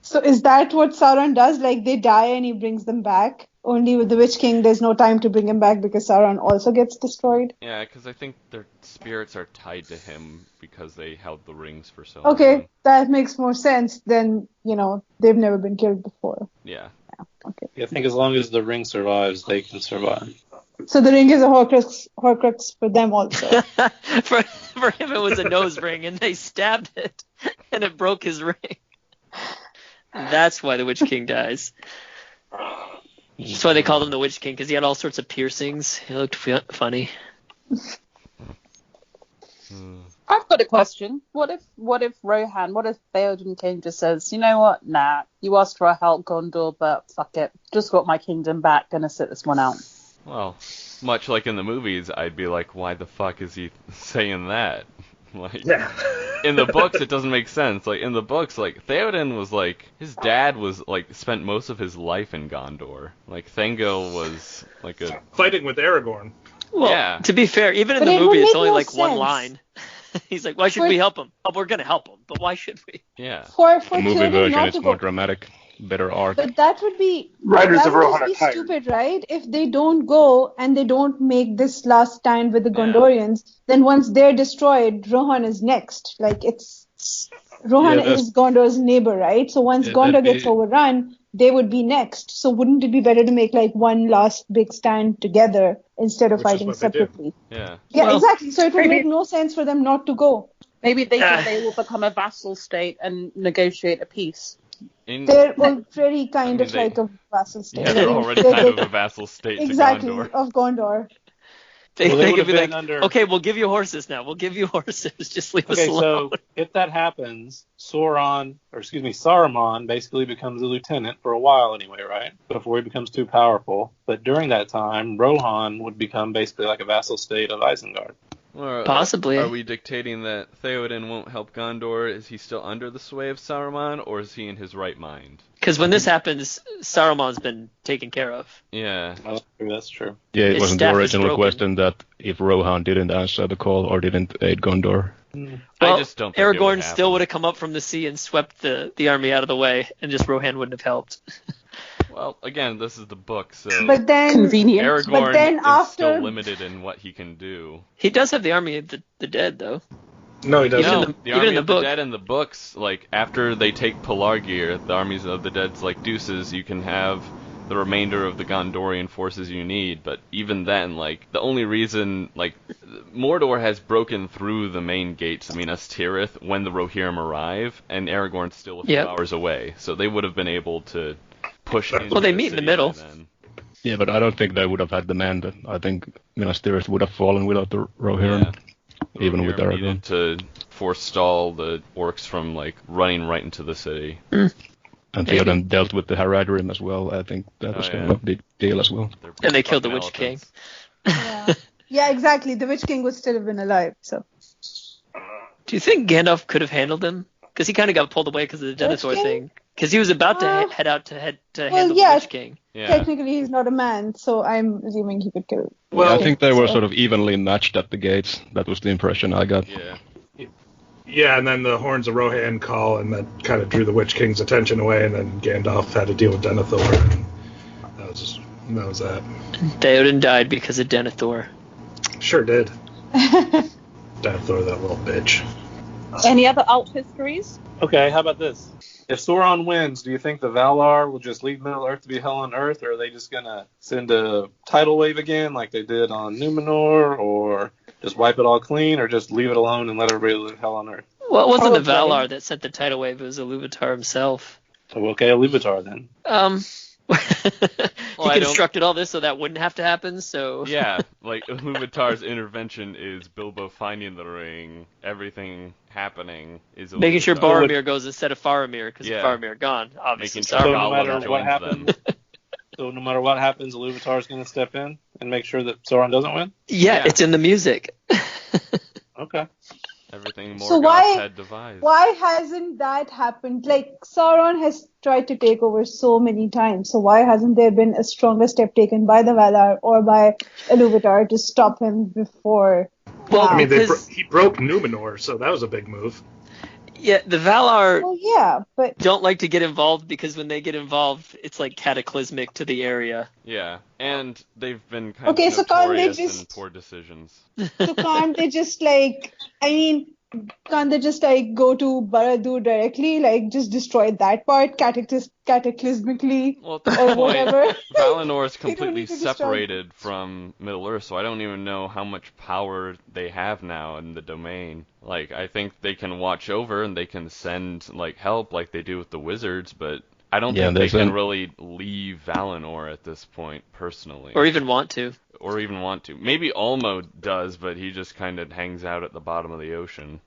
So is that what Sauron does? Like they die and he brings them back? Only with the Witch King, there's no time to bring him back because Sauron also gets destroyed. Yeah, because I think their spirits are tied to him because they held the rings for so Okay, long. that makes more sense than, they've never been killed before. Yeah. Okay. I think as long as the ring survives, they can survive. So the ring is a Horcrux for them also. for him, it was a nose ring, and they stabbed it, and it broke his ring. That's why the Witch King dies. That's why they called him the Witch King, because he had all sorts of piercings. He looked funny. I've got a question. What if Theoden King just says, you know what? Nah, you asked for help, Gondor, but fuck it. Just got my kingdom back. Gonna sit this one out. Well, much like in the movies, I'd be like, why the fuck is he saying that? Like, Yeah. in the books, it doesn't make sense. Like, in the books, like, Theoden was, like, his dad was, like, spent most of his life in Gondor. Like, Thengel was, like, a... Fighting with Aragorn. Well, Yeah. to be fair, even in But the it would movie, it's make only no like one sense. line. He's like, why should we help him? Oh, we're going to help him, but why should we? Yeah. For The movie Theoden version not is to more go. dramatic, better arc. But that would be Riders that of would Rohan just are be tired. stupid, right? If they don't go and they don't make this last stand with the Yeah. Gondorians, then once they're destroyed, Rohan is next. Like Rohan Yeah, that's- is Gondor's neighbor, right? So once Yeah, Gondor that'd gets be- overrun, they would be next. So wouldn't it be better to make like one last big stand together instead of Which is fighting what they do. separately? Yeah. Yeah, Well, exactly. So it would maybe- make no sense for them not to go. Maybe they will become a vassal state and negotiate a peace. They're already kind of they- like a vassal state. Yeah, they're They- already they- kind of they- a vassal state exactly to Gondor. of Gondor. They, Well, they they would could be have like, been under- okay, we'll give you horses now. We'll give you horses. Just leave us Okay, alone. so if that happens, Saruman basically becomes a lieutenant for a while anyway, right? Before he becomes too powerful. But during that time, Rohan would become basically like a vassal state of Isengard. Or, Possibly. Are we dictating that Theoden won't help Gondor? Is he still under the sway of Saruman, or is he in his right mind? Because when this happens, Saruman's been taken care of. Yeah. Oh, that's true. Yeah, it His wasn't the staff is original broken. question that if Rohan didn't answer the call or didn't aid Gondor. Well, I just don't think it would Aragorn happen. still would have come up from the sea and swept the army out of the way, and just Rohan wouldn't have helped. Well, again, this is the book, so But then Convenient. Aragorn but then is after- still limited in what he can do. He does have the army of the dead, though. No, he doesn't. Even No, in the- the even army in the of the book. dead in the books, like after they take Pelargir, the armies of the dead's like deuces. You can have the remainder of the Gondorian forces you need, but even then, like the only reason, like Mordor has broken through the main gates of Minas Tirith when the Rohirrim arrive, and Aragorn's still a few Yep. hours away, so they would have been able to push. Well, into they the meet in the city middle. by then. Yeah, but I don't think they would have had the men. I think Minas Tirith would have fallen without the Rohirrim, even with Rohirrim Aragorn. needed to forestall the orcs from like running right into the city. And Theoden dealt with the Haradrim as well. I think that was kind of a big deal as well. And they killed the Witch King. Yeah, exactly. The Witch King would still have been alive. So. Do you think Gandalf could have handled him? Because he kind of got pulled away because of the Denethor thing. Because he was about to head out to handle the Witch King. Yeah. Technically, he's not a man, so I'm assuming he could kill him. Well, I think they were sort of evenly matched at the gates. That was the impression I got. Yeah. Yeah, and then the Horns of Rohan call, and that kind of drew the Witch King's attention away, and then Gandalf had to deal with Denethor, and that was that. Theoden died because of Denethor. Sure did. Denethor, that little bitch. Any other alt histories? Okay, how about this? If Sauron wins, do you think the Valar will just leave Middle Earth to be hell on Earth, or are they just gonna send a tidal wave again like they did on Numenor, or just wipe it all clean, or just leave it alone and let everybody live hell on Earth? Well, it wasn't the Valar that sent the tidal wave, it was Iluvatar himself. Oh, okay, Iluvatar then. He constructed all this so that wouldn't have to happen, so... Yeah, like, Iluvatar's intervention is Bilbo finding the ring, everything happening is Iluvatar. Making sure Boromir goes instead of Faramir, because Faramir gone, obviously. Making sure So no matter what them. happens, Iluvatar's going to step in and make sure that Sauron doesn't win? Yeah, it's in the music. Okay. Everything Morgoth had devised. Why hasn't that happened? Like, Sauron has tried to take over so many times, so why hasn't there been a stronger step taken by the Valar or by Iluvatar to stop him before? Well, I mean, he broke Numenor, so that was a big move. Yeah, the Valar but don't like to get involved because when they get involved, it's like cataclysmic to the area. Yeah, and they've been kind of notorious in poor decisions. So can't they just can't they just go to Barad-dûr directly, like just destroy that part cataclysmically or whatever? Valinor is completely separated from Middle Earth, so I don't even know how much power they have now in the domain. Like, I think they can watch over and they can send like help like they do with the wizards, but I don't think they can really leave Valinor at this point personally. Or even want to. Maybe Ulmo does, but he just kind of hangs out at the bottom of the ocean.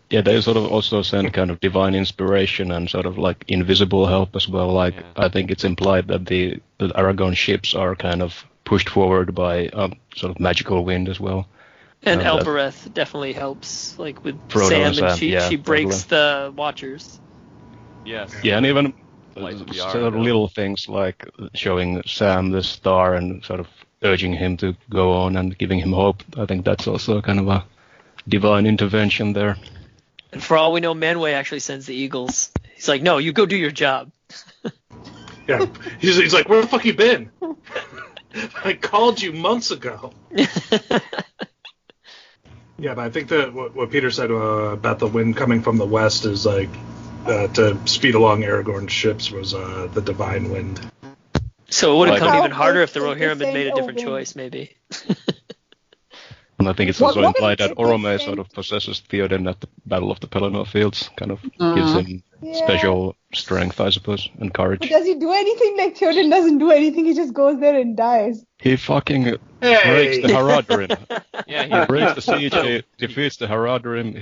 Yeah, they sort of also send kind of divine inspiration and sort of like invisible help as well. Like, I think it's implied that the Aragorn ships are kind of pushed forward by sort of magical wind as well. And Elbereth definitely helps, like with Sam, and she breaks the Watchers. Yes. Yeah, and even sort of little things like showing Sam the star and sort of urging him to go on and giving him hope. I think that's also kind of a divine intervention there. And for all we know, Manwë actually sends the eagles. He's like, no, you go do your job. Yeah, he's like, where the fuck you been? I called you months ago. Yeah, but I think that what Peter said about the wind coming from the west is like to speed along Aragorn's ships was the divine wind. So it would have come even harder if the Rohirrim had made a different choice, maybe. And I think it's also implied that Orome sort of possesses Theoden at the Battle of the Pelennor Fields, kind of gives him special strength, I suppose, and courage. But does he do anything? Like, Theoden doesn't do anything, he just goes there and dies. He fucking breaks the Haradrim. He breaks the siege, he defeats the Haradrim,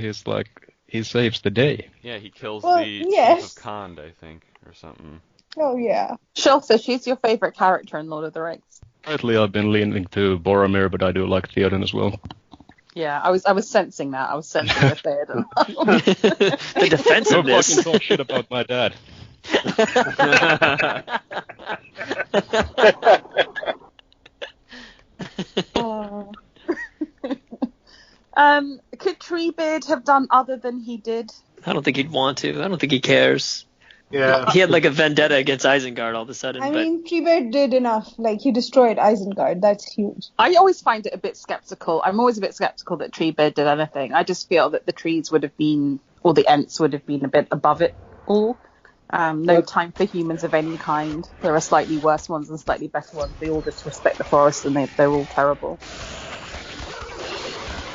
he saves the day. Yeah, he kills the Chief of Khand, I think, or something. Oh, yeah. Shellfish, who's your favorite character in Lord of the Rings? Lately, I've been leaning to Boromir, but I do like Theoden as well. Yeah, I was sensing that. I was sensing the Theoden. The defensiveness. Don't fucking talk shit about my dad. Could Treebeard have done other than he did? I don't think he'd want to. I don't think he cares. Yeah. He had like a vendetta against Isengard all of a sudden. I mean, Treebeard did enough. Like, he destroyed Isengard. That's huge. I always find it a bit skeptical. I'm always a bit skeptical that Treebeard did anything. I just feel that the trees would have been, or the Ents would have been a bit above it all. No time for humans of any kind. There are slightly worse ones and slightly better ones. They all just respect the forest and they're all terrible.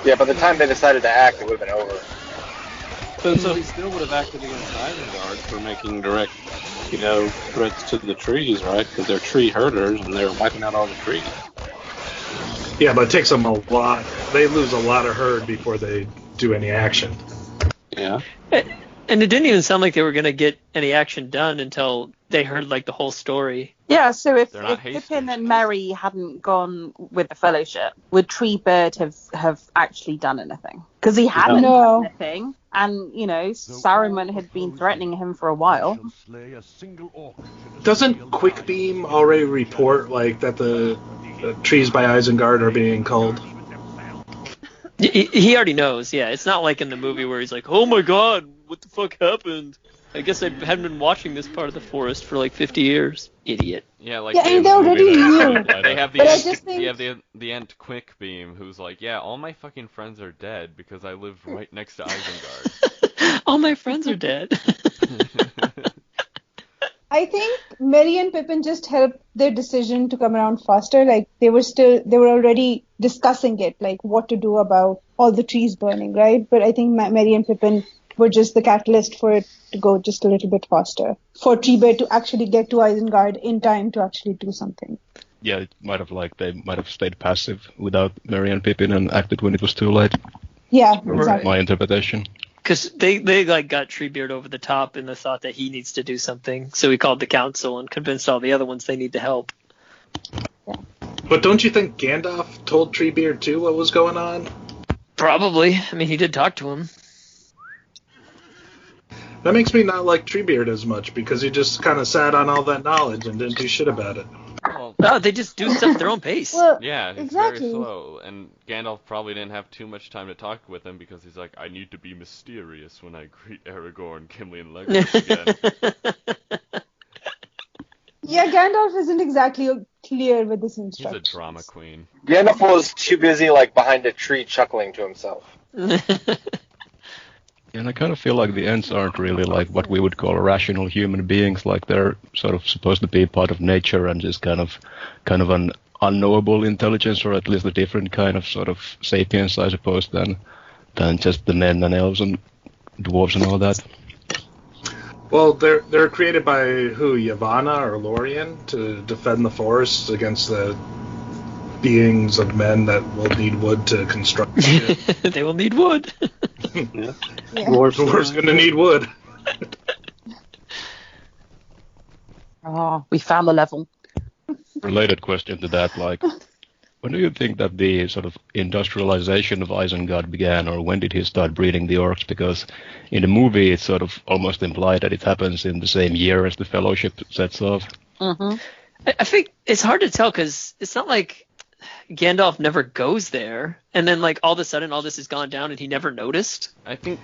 Yeah, by the time they decided to act, it would have been over. But so he still would have acted against Isengard for making direct, threats to the trees, right? Because they're tree herders and they're wiping out all the trees. Yeah, but it takes them a lot. They lose a lot of herd before they do any action. Yeah. And it didn't even sound like they were going to get any action done until they heard like the whole story. Yeah, so if hasty. Pippin and Merry hadn't gone with the Fellowship, would Treebird have actually done anything? Because he hadn't done anything, and, Saruman had been threatening him for a while. Doesn't Quickbeam already report, that the trees by Isengard are being culled? He already knows, yeah. It's not like in the movie where he's like, oh my god, what the fuck happened? I guess I hadn't been watching this part of the forest for 50 years. Idiot. Yeah, and they already knew. They have the Ent Quickbeam who's like, yeah, all my fucking friends are dead because I live right next to Isengard. All my friends are dead. I think Merry and Pippin just helped their decision to come around faster. They were already discussing it, what to do about all the trees burning, right? But I think Merry and Pippin were just the catalyst for it to go just a little bit faster. For Treebird to actually get to Isengard in time to actually do something. Yeah, it might have they might have stayed passive without Merry and Pippin and acted when it was too late. Yeah, exactly. My interpretation. Because they got Treebeard over the top in the thought that he needs to do something. So he called the council and convinced all the other ones they need to help. Yeah. But don't you think Gandalf told Treebeard too what was going on? Probably. I mean, he did talk to him. That makes me not like Treebeard as much because he just kind of sat on all that knowledge and didn't do shit about it. Well, No, they just do stuff at their own pace. Well, yeah, it's exactly. very slow. And Gandalf probably didn't have too much time to talk with him because he's like, I need to be mysterious when I greet Aragorn, Gimli, and Legolas again. Yeah, Gandalf isn't exactly clear with his He's instructions. a drama queen. Gandalf was too busy, behind a tree chuckling to himself. And I kind of feel like the Ents aren't really what we would call rational human beings. They're sort of supposed to be part of nature and just kind of an unknowable intelligence, or at least a different kind of sort of sapiens, I suppose, than just the men and elves and dwarves and all that. Well, they're created by who? Yavanna or Lorien to defend the forests against the beings of men that will need wood to construct. They will need wood. Yeah. Dwarves going to need wood. Oh, we found the level. Related question to that, when do you think that the sort of industrialization of Isengard began, or when did he start breeding the orcs? Because in the movie it's sort of almost implied that it happens in the same year as the Fellowship sets off. Mm-hmm. I think it's hard to tell because it's not like Gandalf never goes there, and then all of a sudden all this has gone down and he never noticed. I think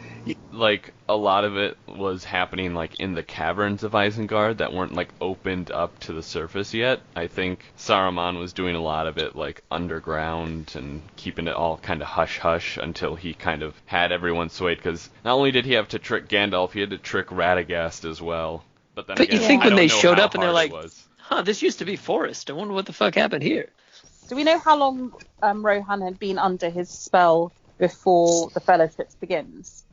a lot of it was happening in the caverns of Isengard that weren't opened up to the surface yet. I think Saruman was doing a lot of it underground and keeping it all kind of hush hush until he kind of had everyone swayed, because not only did he have to trick Gandalf, he had to trick Radagast as well. But you again, think I when don't they know showed how up and they're hard like, it was. this used to be forest. I wonder what the fuck happened here. Do we know how long Rohan had been under his spell before the Fellowship begins?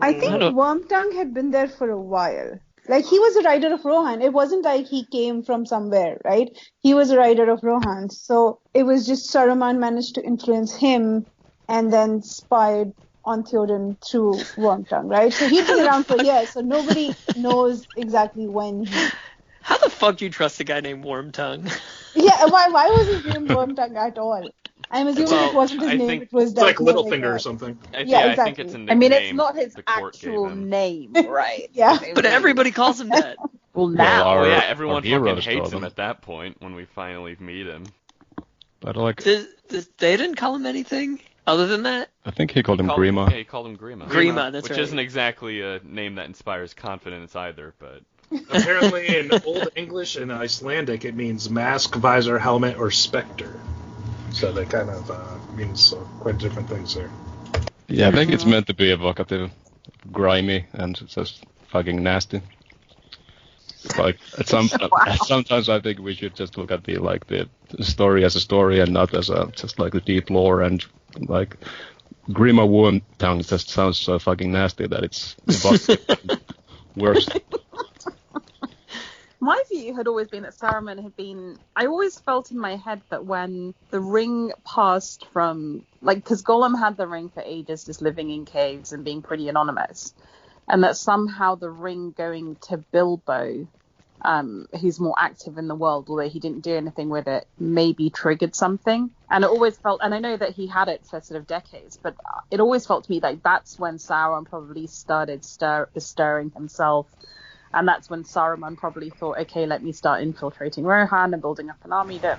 I think Wormtongue had been there for a while. He was a rider of Rohan. It wasn't like he came from somewhere, right? He was a rider of Rohan. So it was just Saruman managed to influence him and then spied on Theoden through Wormtongue, right? So he'd been around for years, so nobody knows exactly when he... How the fuck do you trust a guy named Wormtongue? Yeah, why was his name Wormtongue at all? I'm assuming it wasn't his name. It was It's like Littlefinger or something. Yeah, exactly. I think it's a nickname. it's not his the court actual gave him. name, right? Yeah. But everybody calls him that. Well, now. Well, Yeah, everyone our fucking heroes hates call him them. at that point when we finally meet him. But They didn't call him anything other than that? I think he called him Grima. Yeah, he called him Grima. Grima, that's Which right. isn't exactly a name that inspires confidence either, but... Apparently, in Old English and Icelandic, it means mask, visor, helmet, or specter. So they kind of means quite different things there. Yeah, I think it's meant to be evocative, grimy, and just fucking nasty. Sometimes I think we should just look at the story as a story and not as just the deep lore and Grima Worm Tongue just sounds so fucking nasty that it's worse. My view had always been that Saruman had been... I always felt in my head that when the ring passed from... Like, because Gollum had the ring for ages, just living in caves and being pretty anonymous. And that somehow the ring going to Bilbo, who's more active in the world, although he didn't do anything with it, maybe triggered something. And it always felt... And I know that he had it for sort of decades, but it always felt to me like that's when Sauron probably started bestirring himself. And that's when Saruman probably thought, okay, let me start infiltrating Rohan and building up an army that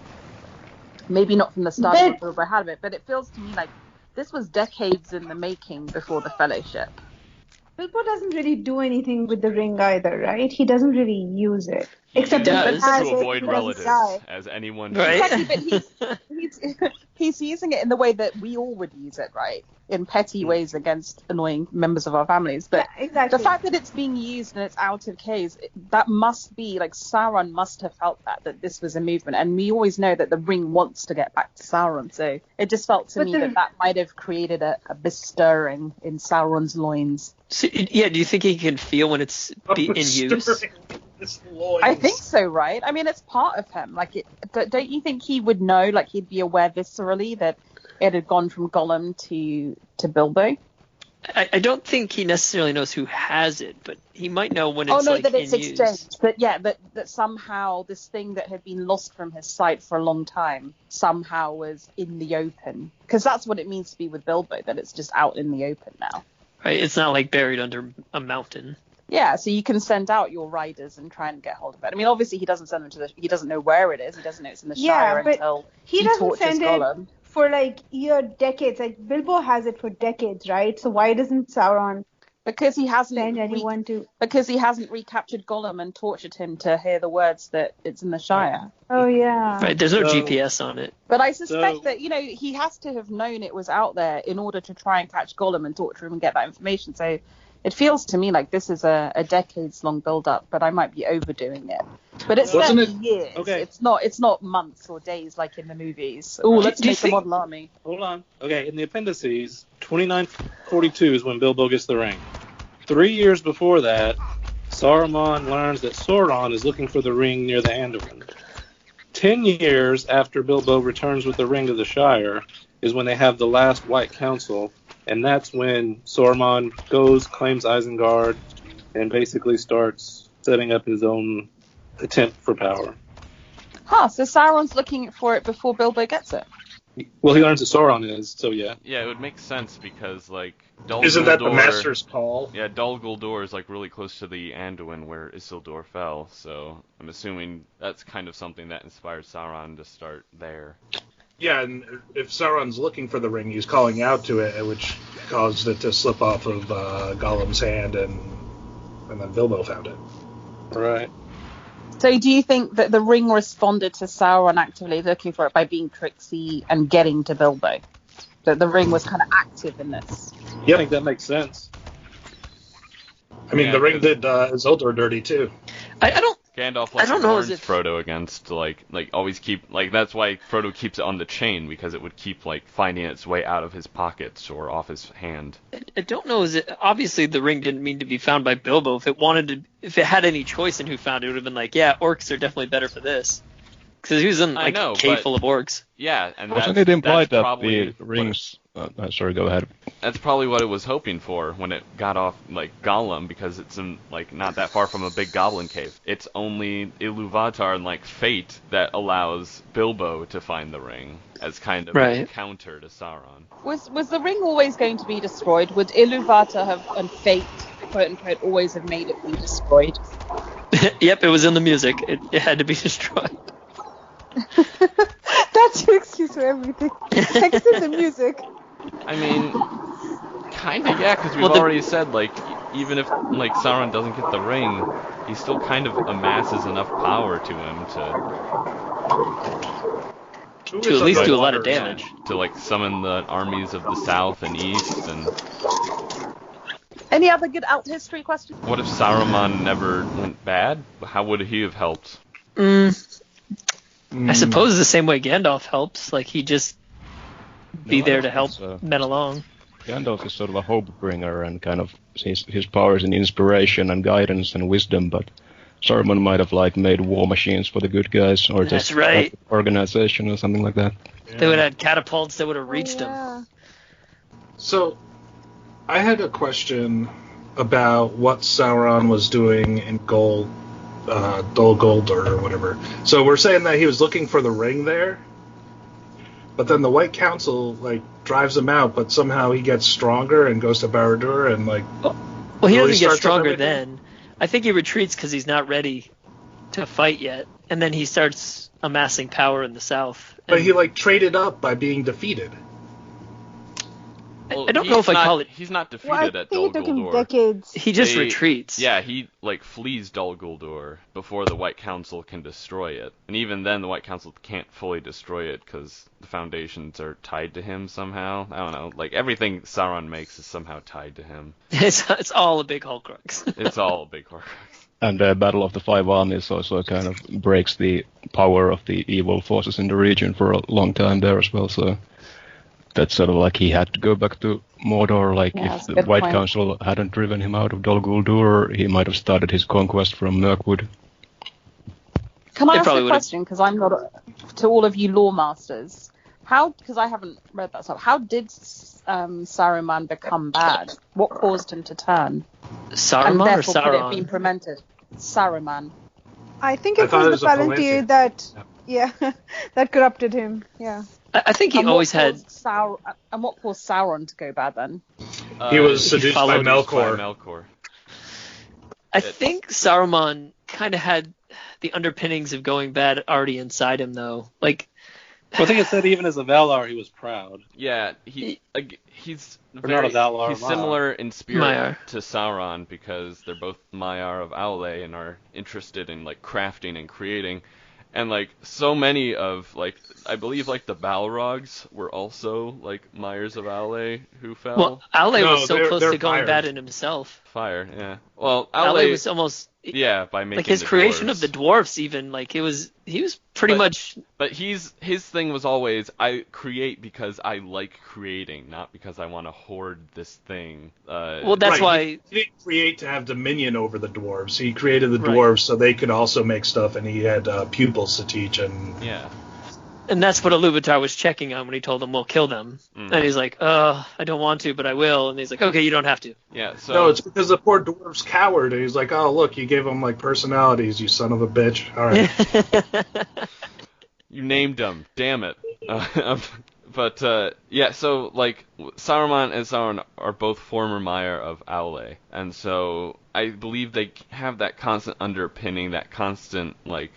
maybe not from the start of Bilbo had it, but it feels to me like this was decades in the making before the Fellowship. Bilbo doesn't really do anything with the ring either, right? He doesn't really use it. Except to avoid relatives, as anyone should. Right. Exactly, but he's using it in the way that we all would use it, right? In petty ways against annoying members of our families. But yeah, exactly. The fact that it's being used and it's out of caves, that must be, like, Sauron must have felt that this was a movement. And we always know that the ring wants to get back to Sauron. So it just felt to me that might have created a bestirring in Sauron's loins. So, yeah, do you think he can feel when it's in use? I think so, right? I mean, it's part of him. Like, don't you think he would know? Like, he'd be aware viscerally that it had gone from Gollum to Bilbo. I don't think he necessarily knows who has it, but he might know when it's that it's in exchanged. use. But yeah, that somehow this thing that had been lost from his sight for a long time somehow was in the open. Because that's what it means to be with Bilbo, that it's just out in the open now. Right? It's not like buried under a mountain. Yeah, so you can send out your riders and try and get hold of it. I mean, obviously he doesn't send them to he doesn't know where it is. He doesn't know it's in the Shire until he doesn't send Gollum. It for like decades. Like Bilbo has it for decades, right? So why doesn't Sauron? Because he hasn't send anyone to. Because he hasn't recaptured Gollum and tortured him to hear the words that it's in the Shire. Oh yeah. Right. There's no GPS on it. But I suspect that he has to have known it was out there in order to try and catch Gollum and torture him and get that information. So it feels to me like this is a decades-long build-up, but I might be overdoing it. But it's years. Okay. It's not months or days like in the movies. Oh, let's make a model army. Hold on. Okay, in the appendices, 2942 is when Bilbo gets the ring. 3 years before that, Saruman learns that Sauron is looking for the ring near the Anduin. 10 years after Bilbo returns with the ring to the Shire is when they have the last White Council. And that's when Saruman goes, claims Isengard, and basically starts setting up his own attempt for power. So Sauron's looking for it before Bilbo gets it? Well, he learns that Sauron is, so yeah. Yeah, it would make sense because, like, Dol Isn't Guldur, that the Master's Call? Yeah, Dol Guldur is, like, really close to the Anduin where Isildur fell, so I'm assuming that's kind of something that inspired Sauron to start there. Yeah, and if Sauron's looking for the ring, he's calling out to it, which caused it to slip off of Gollum's hand, and then Bilbo found it. Right. So do you think that the ring responded to Sauron actively looking for it by being tricksy and getting to Bilbo? That the ring was kind of active in this? Yeah, I think that makes sense. I mean, the ring did Isildur dirty, too. I don't Gandalf warns Frodo against like always keep like that's why Frodo keeps it on the chain because it would keep like finding its way out of his pockets or off his hand. I don't know. Obviously the ring didn't mean to be found by Bilbo. If it had any choice in who found it, it would have been like, yeah, orcs are definitely better for this because he was in like a cave full of orcs. Yeah, and wasn't it implied that probably the rings? Sorry, go ahead. That's probably what it was hoping for when it got off like Gollum, because it's in like not that far from a big goblin cave. It's only Iluvatar and like fate that allows Bilbo to find the ring as kind of a counter to Sauron. Was the ring always going to be destroyed? Would Iluvatar have and fate, quote unquote, always have made it be destroyed? Yep, it was in the music. It had to be destroyed. That's your excuse for everything. Thanks to the music. I mean, kind of, yeah, because we've already said, like, even if, like, Sauron doesn't get the ring, he still kind of amasses enough power to him to at least do a lot of damage. To, like, summon the armies of the south and east, and... Any other good alt history questions? What if Saruman never went bad? How would he have helped? I suppose the same way Gandalf helps, like, he'd just be there to help men along. Gandalf is sort of a hope bringer and kind of his powers in inspiration and guidance and wisdom, but Saruman might have like made war machines for the good guys or That's just right. organization or something like that. Yeah. They would have had catapults that would have reached him. So, I had a question about what Sauron was doing in Dol Guldur or whatever. So we're saying that he was looking for the ring there, but then the White Council like drives him out, but somehow he gets stronger and goes to Barad-dûr and like. Well, he really doesn't get starts stronger everything? then. I think he retreats because he's not ready to fight yet, and then he starts amassing power in the south. But And he like traded up by being defeated. Well, I don't know if I call it. He's not defeated Well, I at think Dol it took him Guldur. decades. He just They- retreats. Yeah, he like flees Dol Guldur before the White Council can destroy it, and even then the White Council can't fully destroy it because the foundations are tied to him somehow. I don't know, like everything Sauron makes is somehow tied to him. It's all a big Horcrux. It's all a big Horcrux. And the Battle of the Five Armies also kind of breaks the power of the evil forces in the region for a long time there as well, so that's sort of like he had to go back to Mordor, like Yeah, if that's a the good White point. Council hadn't driven him out of Dol Guldur, he might have started his conquest from Mirkwood. Can I They ask probably a would've- question? Because I'm not to all of you lore masters. How? Because I haven't read that stuff. How did Saruman become bad? What caused him to turn? and Saruman or therefore could it have Sauron? been prevented? Saruman. I think I it thought was it the was a Palantir Palantir. that, that corrupted him. Yeah. I think he And always what had. caused and what caused Sauron to go bad then? He was seduced by followed Melkor. Melkor. I think Saruman kind of had the underpinnings of going bad already inside him, though. Like, Well, I think it said even as a Valar, he was proud. Yeah, he's Or not a Valar, he's Maiar. similar in spirit Maiar. to Sauron because they're both Maiar of Aule and are interested in like crafting and creating. And like so many of like I believe like the Balrogs were also like Maiars of Aule who fell. well, Aule No, was so they're- close they're to going fires. bad in himself. Fire, yeah. Well, Aule was almost yeah, by making like his the creation dwarves. of the dwarfs. Even like he was pretty But- much. But his thing was always I create because I like creating, not because I want to hoard this thing. Well, that's Right, why. He didn't create to have dominion over the dwarves. He created the Right. dwarves so they could also make stuff, and he had pupils to teach. And yeah. And that's what Iluvatar was checking on when he told them, "We'll kill them." Mhm. And he's like, I don't want to, but I will." And he's like, "Okay, you don't have to." Yeah, so no, it's because the poor dwarves cowered. And he's like, "Oh, look, you gave them like personalities, you son of a bitch." All right. you named them. Damn it. But yeah, so like Saruman and Sauron are both former Maiar of Aule, and so I believe they have that constant underpinning, that constant like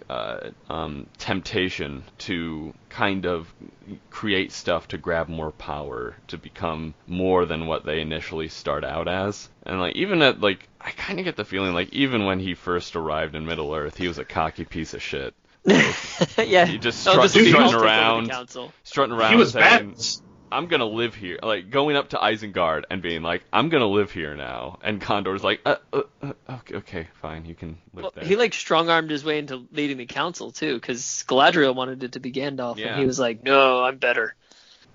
temptation to kind of create stuff to grab more power, to become more than what they initially start out as. And like even at like I kind of get the feeling like even when he first arrived in Middle Earth, he was a cocky piece of shit. Yeah. He just Oh, this will be strutting all taken over the around, council. strutting around He was saying, bad. I'm gonna live here, like going up to Isengard and being like, I'm gonna live here now, and Gondor's like, okay, fine, you can live Well, there. he like strong-armed his way into leading the council too, because Galadriel wanted it to be Gandalf, Yeah. and he was like, "No, I'm better."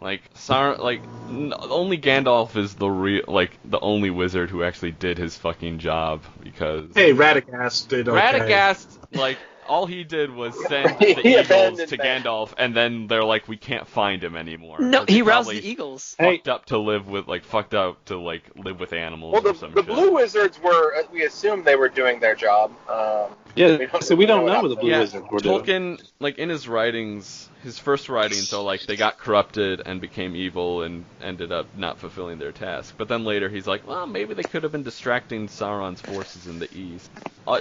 Only Gandalf is the only wizard who actually did his fucking job because Hey, Radagast did okay. Radagast, like. All he did was send He the eagles abandoned to them. Gandalf, and then they're like, we can't find him anymore. No, 'Cause he roused probably the eagles. Fucked up to live with live with animals Well, or the some the shit. Blue Wizards were. We assumed they were doing their job. Yeah, so we don't know what what the Blue Yeah, Wizards were doing. Tolkien, like in his writings, his first writings, so like they got corrupted and became evil and ended up not fulfilling their task. But then later he's like, well, maybe they could have been distracting Sauron's forces in the east.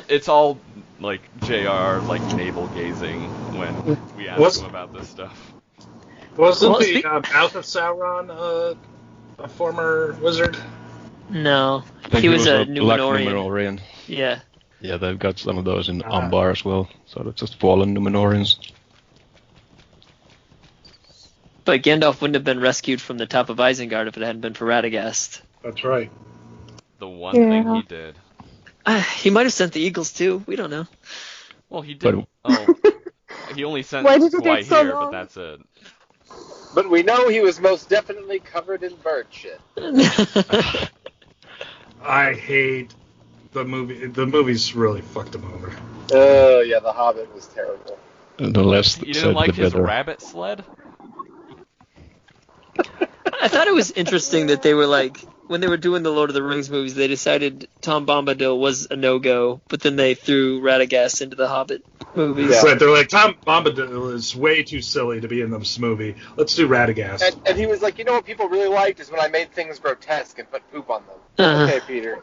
It's all like JR like navel gazing when we ask him about this stuff. Wasn't Well, the mouth of Sauron a former wizard? No, I think he was a black Numenorian. Numenorian. Yeah. Yeah, they've got some of those in Umbar as well, so they're just fallen Numenorians. But Gandalf wouldn't have been rescued from the top of Isengard if it hadn't been for Radagast. That's right. The one thing he did. He might have sent the eagles too. We don't know. Well, he did. But- He only sent Why did it Why take so here, long? but that's it. But we know he was most definitely covered in bird shit. I hate the movie. The movie's really fucked him over. Oh, yeah, The Hobbit was terrible. The less You said, didn't like the his better. rabbit sled? I thought it was interesting that they were like, when they were doing the Lord of the Rings movies, they decided Tom Bombadil was a no-go, but then they threw Radagast into the Hobbit movies. Yeah. Right, they're like, Tom Bombadil is way too silly to be in this movie. Let's do Radagast. And he was like, you know what people really liked is when I made things grotesque and put poop on them. Uh-huh. Okay, Peter.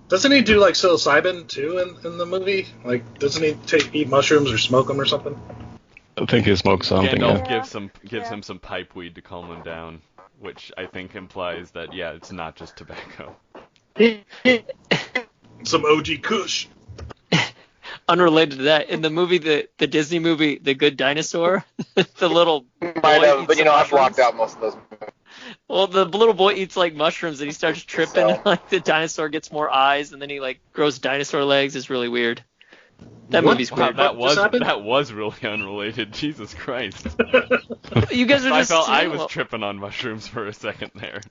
Doesn't he do like psilocybin too in the movie? Like, doesn't he eat mushrooms or smoke them or something? I think he smoked something. Gandalf Yeah. gives him some pipe weed to calm him down, which I think implies that, yeah, it's not just tobacco. Some OG Kush. Unrelated to that, in the movie, the Disney movie, The Good Dinosaur, the little boy Might have, eats but you some know, I've mushrooms. blocked out most of those movies. Well, the little boy eats like mushrooms and he starts tripping, and like the dinosaur gets more eyes, and then he like grows dinosaur legs. It's really weird. That What? movie's Wow, weird. that was really unrelated. Jesus Christ. You guys are I just. felt I was tripping on mushrooms for a second there.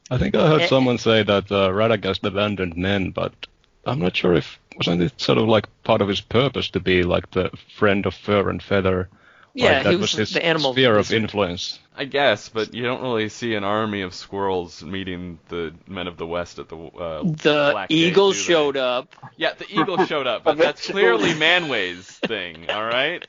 I think I heard someone say that Radagast abandoned men, but I'm not sure if wasn't it sort of like part of his purpose to be like the friend of fur and feather. Yeah, like, that he was his the animal sphere of wizard. influence. I guess, but you don't really see an army of squirrels meeting the men of the West at the The Black Gate, eagle do they? showed up. Yeah, the eagle showed up, but that's clearly Manway's thing, all right?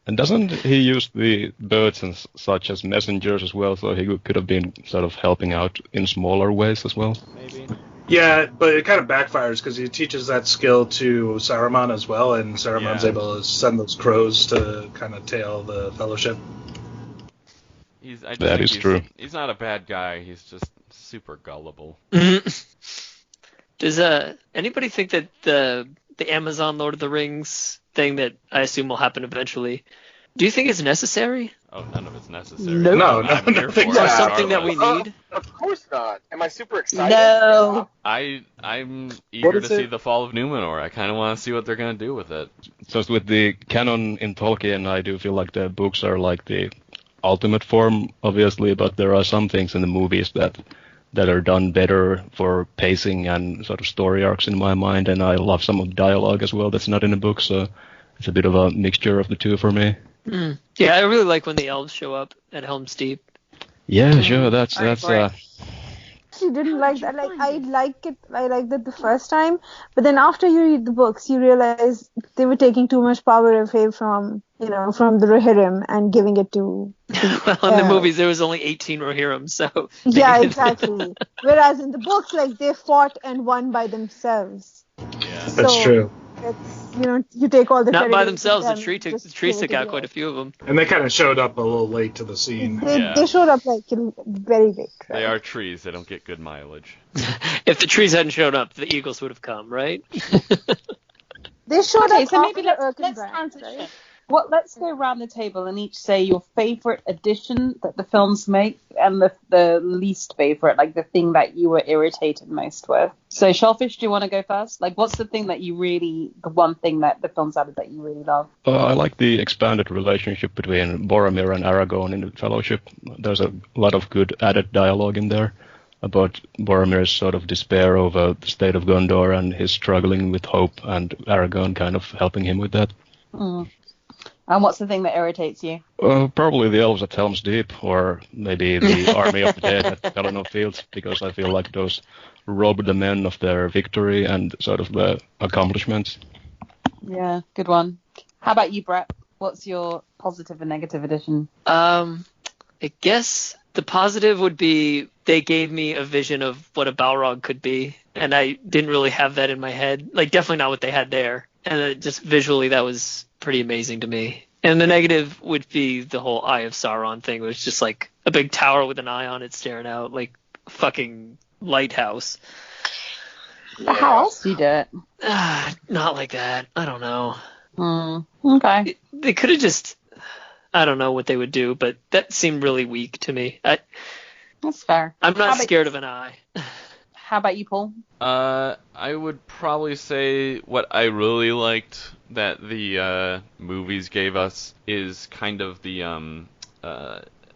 And doesn't he use the birds and such as messengers as well? So he could have been sort of helping out in smaller ways as well. Maybe. Yeah, but it kind of backfires because he teaches that skill to Saruman as well, and Saruman's Yeah. able to send those crows to kind of tail the Fellowship. That That is true. He's not a bad guy. He's just super gullible. Does anybody think that the Amazon Lord of the Rings thing that I assume will happen eventually, do you think it's necessary? Oh, none of it's necessary. No, I'm here nothing. for it, Or something that we regardless. need? Of course not. Am I super excited? No. I'm eager to see the fall of Numenor. I kind of want to see what they're going to do with it. Just with the canon in Tolkien, I do feel like the books are like the ultimate form, obviously, but there are some things in the movies that are done better for pacing and sort of story arcs in my mind, and I love some of the dialogue as well that's not in the book, so it's a bit of a mixture of the two for me. Yeah, I really like when the elves show up at Helm's Deep. Yeah, sure, that's She didn't like that. Like I liked it the first time, but then after you read the books, you realize they were taking too much power away from the Rohirrim and giving it to. Well, in the movies, there was only 18 Rohirrim, so. Yeah, exactly. Whereas in the books, like they fought and won by themselves. Yeah. That's So, true. It's, you take all the Not credit by away themselves. from The them, just trees give it took out away. quite a few of them. And they kind of showed up a little late to the scene. They showed up like very late. Right? They are trees. They don't get good mileage. If the trees hadn't shown up, the eagles would have come, right? They showed Okay, up so maybe after let's Erkenbrand, transition. right? Let's go around the table and each say your favorite addition that the films make and the least favorite, like the thing that you were irritated most with. So, Shellfish, do you want to go first? Like, what's the one thing that the films added that you really love? I like the expanded relationship between Boromir and Aragorn in the Fellowship. There's a lot of good added dialogue in there about Boromir's sort of despair over the state of Gondor and his struggling with hope, and Aragorn kind of helping him with that. And what's the thing that irritates you? Probably the elves at Helm's Deep, or maybe the army of the dead at Pelennor Fields, because I feel like those robbed the men of their victory and sort of the accomplishments. Yeah, good one. How about you, Brett? What's your positive and negative addition? I guess the positive would be they gave me a vision of what a Balrog could be, and I didn't really have that in my head. Like, definitely not what they had there. And just visually, that was pretty amazing to me. And the negative would be the whole Eye of Sauron thing. It was just like a big tower with an eye on it staring out, like a fucking lighthouse. How else do you do it? Not like that. I don't know. Okay. They could have just... I don't know what they would do, but that seemed really weak to me. That's fair. I'm not scared of an eye. How about you, Paul? I would probably say what I really liked that the movies gave us is kind of the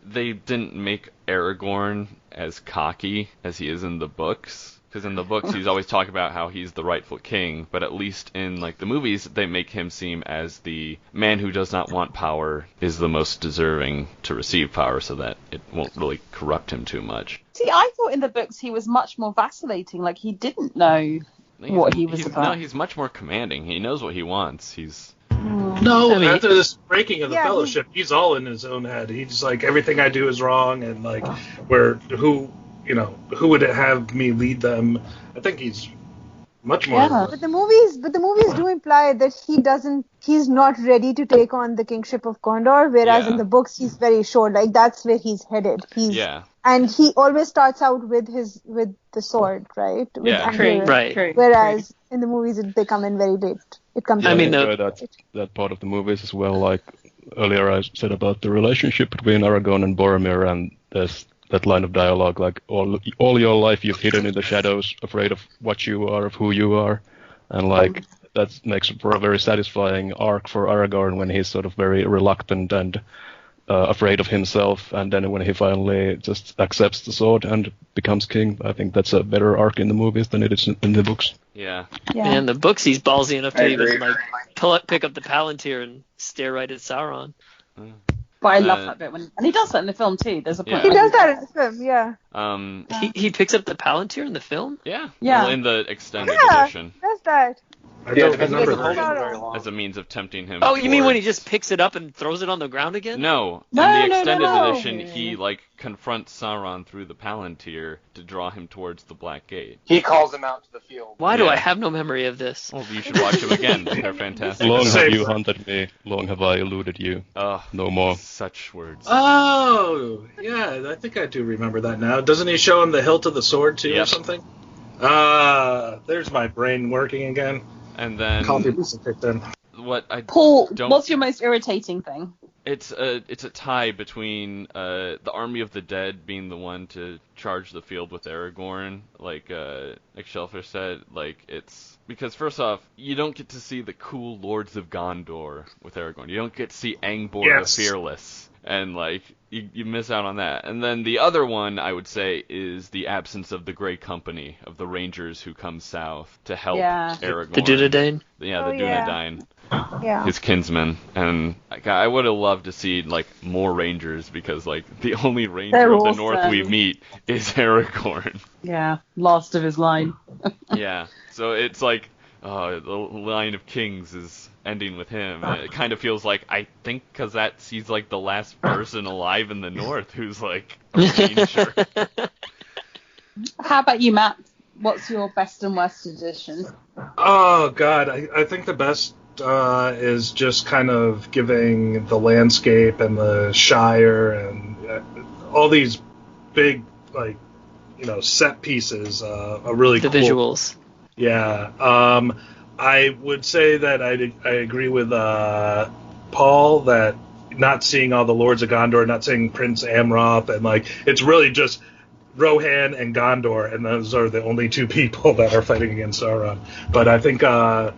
they didn't make Aragorn as cocky as he is in the books. Because in the books, he's always talking about how he's the rightful king, but at least in like the movies, they make him seem as the man who does not want power is the most deserving to receive power, so that it won't really corrupt him too much. See, I thought in the books he was much more vacillating, like he didn't know what he was about. No, he's much more commanding. He knows what he wants. After this breaking of the Fellowship, he's all in his own head. He's like, everything I do is wrong, and like, who would have me lead them? I think he's much more. Yeah. But the movies do imply that he's not ready to take on the kingship of Gondor, whereas in the books he's very sure, like that's where he's headed. And he always starts out with the sword, right? With anger. Right. Whereas in the movies they come in very late. It comes. I enjoy that part of the movies as well. Like earlier I said about the relationship between Aragorn and Boromir, and there's that line of dialogue, like all your life you've hidden in the shadows, afraid of what you are, of who you are, and like that makes for a very satisfying arc for Aragorn when he's sort of very reluctant and afraid of himself, and then when he finally just accepts the sword and becomes king. I think that's a better arc in the movies than it is in the books. Yeah. In the books he's ballsy enough to even like pick up the Palantir and stare right at Sauron. But I love that bit and he does that in the film too. There's a point. He does that in the film, yeah. He picks up the Palantir in the film? Yeah. Yeah. Well, in the extended edition. He does that. I don't remember that. very long. As a means of tempting him. Oh, you mean when he just picks it up and throws it on the ground again? No. In the extended edition, he like confronts Sauron through the Palantir to draw him towards the Black Gate. He calls him out to the field. Why do I have no memory of this? Well, you should watch them again. They're fantastic. Long have you hunted me, long have I eluded you. No more. Such words. Oh, yeah, I think I do remember that now. Doesn't he show him the hilt of the sword too, or something? There's my brain working again. And then coffee kicked in. Paul, what's your most irritating thing? It's a tie between the Army of the Dead being the one to charge the field with Aragorn, like Shellfish said. Like, it's because first off, you don't get to see the cool Lords of Gondor with Aragorn. You don't get to see Angbor the Fearless, and like you miss out on that. And then the other one I would say is the absence of the Grey Company of the Rangers who come south to help Aragorn. The Dunedain. Yeah, the Dunedain. Yeah. His kinsman, and I would have loved to see like more Rangers, because like the only Ranger of the North we meet is Aragorn. Yeah, last of his line. Yeah, so it's like the line of kings is ending with him. It kind of feels like, I think, because he's like the last person alive in the North who's like a Ranger. How about you, Matt? What's your best and worst edition? Oh God, I think the best is just kind of giving the landscape and the Shire and all these big, like, set pieces a really the cool visuals. Yeah. I would say that I agree with Paul that not seeing all the Lords of Gondor, not seeing Prince Amroth, and like it's really just Rohan and Gondor, and those are the only two people that are fighting against Sauron. But I think a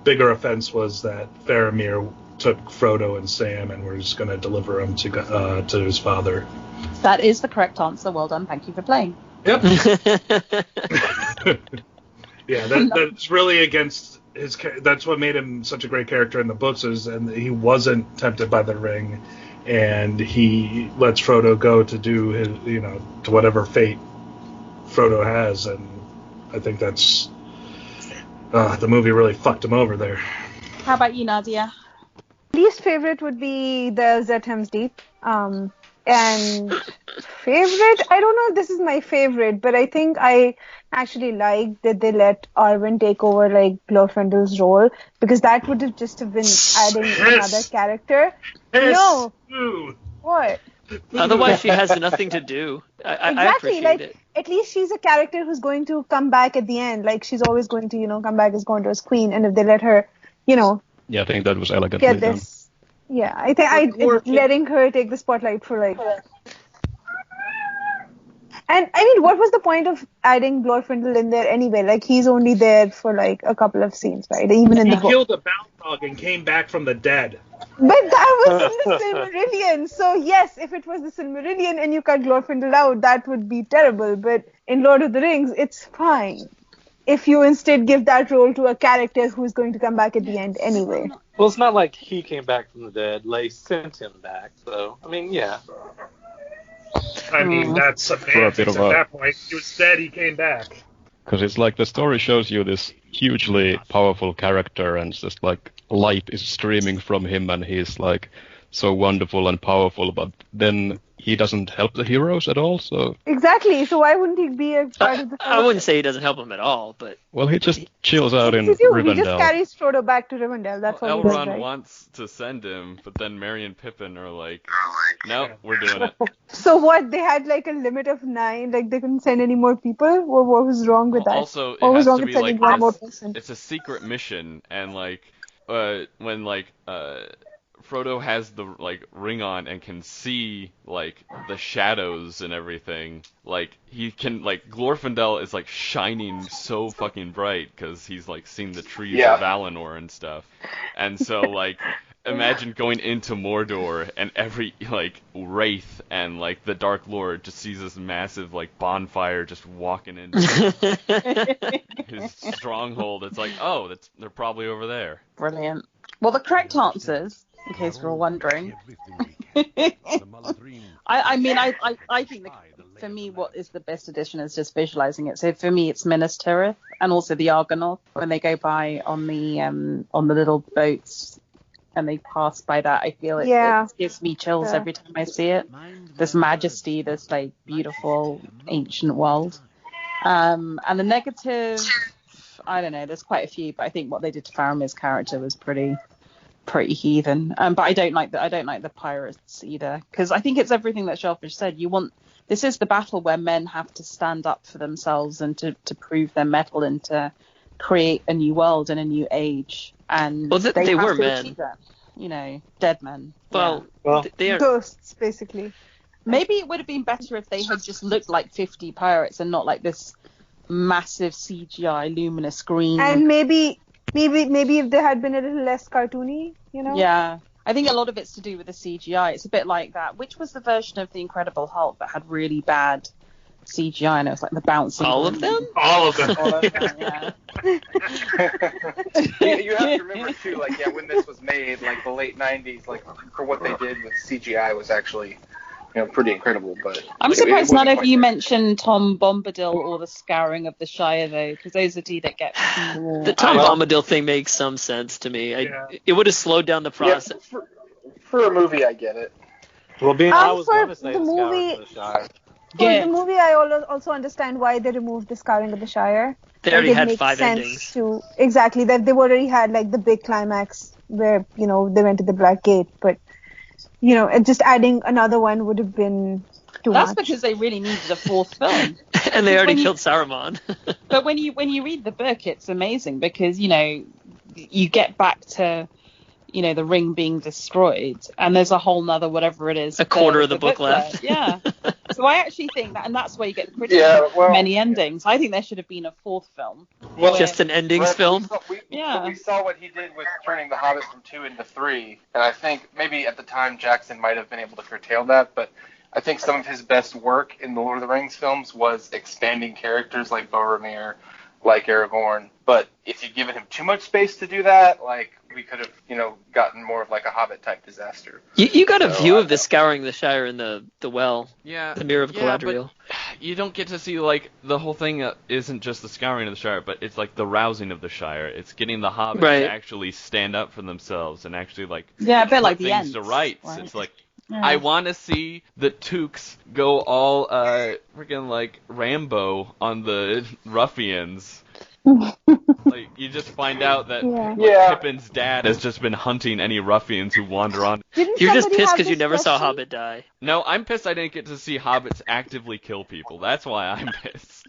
bigger offense was that Faramir took Frodo and Sam and was going to deliver him to his father. That is the correct answer. Well done. Thank you for playing. Yep. Yeah, that's really against his. That's what made him such a great character in the books, and he wasn't tempted by the ring, and he lets Frodo go to do his, to whatever fate Frodo has, and I think that's the movie really fucked him over there. How about you, Nadia? Least favorite would be the Elves at Helm's Deep. And favorite, I don't know if this is my favorite, but I think I actually like that they let Arwen take over like Glorfindel's role, because that would have just been adding another character. No. What? Otherwise, she has nothing to do. I appreciate it. At least she's a character who's going to come back at the end. Like, she's always going to, come back as Gondor's queen. And if they let her, Yeah, I think that was elegantly get this. done. Yeah, I think letting her take the spotlight for like. And I mean, what was the point of adding Glorfindel in there anyway? Like, he's only there for like a couple of scenes, right? Even in the He book. killed a Balrog and came back from the dead. But that was in the Silmarillion. So yes, if it was the Silmarillion and you cut Glorfindel out, that would be terrible. But in Lord of the Rings, it's fine. If you instead give that role to a character who's going to come back at the end anyway. Well, it's not like he came back from the dead. Leigh sent him back. So, I mean, yeah. I mean, that's semantics at that point. He was dead, he came back. Because it's like the story shows you this hugely powerful character, and it's just like light is streaming from him, and he's like so wonderful and powerful, but then he doesn't help the heroes at all. So Exactly. So why wouldn't he be a part of the I wouldn't say he doesn't help them at all, but well, he just chills out in He Rivendell. just carries Frodo back to Rivendell. That's all he does, Elrond right? wants to send him, but then Merry and Pippin are like, no, we're doing it. So what? They had like a limit of 9. Like they couldn't send any more people. What was wrong with that? Also, it what was has wrong to with be sending like one more this, person? it's a secret mission, and like when like Frodo has the like ring on and can see like the shadows and everything, like he can like Glorfindel is like shining so fucking bright because he's like seen the trees of Valinor and stuff, and so like imagine going into Mordor and every like wraith and like the Dark Lord just sees this massive like bonfire just walking into his stronghold. It's like, oh, they're probably over there. Brilliant. Well, the correct answers, in case you're wondering. I mean, I think for me, what is the best addition is just visualizing it. So for me, it's Minas Tirith and also the Argonauts when they go by on the little boats and they pass by that. I feel it gives me chills every time I see it. This majesty, this like beautiful ancient world. And the negative, I don't know. There's quite a few, but I think what they did to Faramir's character was pretty heathen. But I don't like the pirates either, because I think it's everything that Shellfish said. This is the battle where men have to stand up for themselves and to prove their mettle and to create a new world and a new age. And they were men, that, dead men. Well, they are ghosts basically. Maybe it would have been better if they had just looked like 50 pirates and not like this massive CGI luminous green. And maybe if they had been a little less cartoony, Yeah. I think a lot of it's to do with the CGI. It's a bit like that. Which was the version of the Incredible Hulk that had really bad CGI? And it was like the bouncing. All of them? All of them. Yeah. You have to remember too, like when this was made, like the late '90s, like for what they did with CGI was actually, pretty incredible. But I'm surprised none of you mentioned Tom Bombadil or the Scouring of the Shire, though, because those are two that get more. The Tom Bombadil thing makes some sense to me. It would have slowed down the process. Yeah, for a movie, I get it. Well, I was going to say the movie. of the Shire. For the movie, I also understand why they removed the Scouring of the Shire. They already had 5 endings. Exactly, that they've already had like the big climax where they went to the Black Gate, but just adding another one would have been too much. That's because they really needed a 4th film. And they already killed Saruman. But when you read the book, it's amazing because you get back to the ring being destroyed, and there's a whole nother whatever it is. A quarter of the book left. Yeah. So I actually think that, and that's why you get criticism for many endings. I think there should have been a 4th film. Just an endings film? We saw what he did with turning the Hobbit from 2 into 3, and I think maybe at the time Jackson might have been able to curtail that, but I think some of his best work in the Lord of the Rings films was expanding characters like Boromir, like Aragorn. But if you'd given him too much space to do that, like we could have, gotten more of like a Hobbit type disaster. You got a view of the Scouring the Shire in the well. Yeah. The Mirror of Galadriel. But you don't get to see like the whole thing isn't just the Scouring of the Shire, but it's like the rousing of the Shire. It's getting the Hobbits to actually stand up for themselves and actually like a bit like the things Ents, to rights. right? It's like I want to see the Tooks go all freaking like Rambo on the ruffians. Like you just find out that Pippin's dad has just been hunting any ruffians who wander on. You're just pissed because you never saw Hobbit die. No, I'm pissed I didn't get to see hobbits actively kill people. That's why I'm pissed.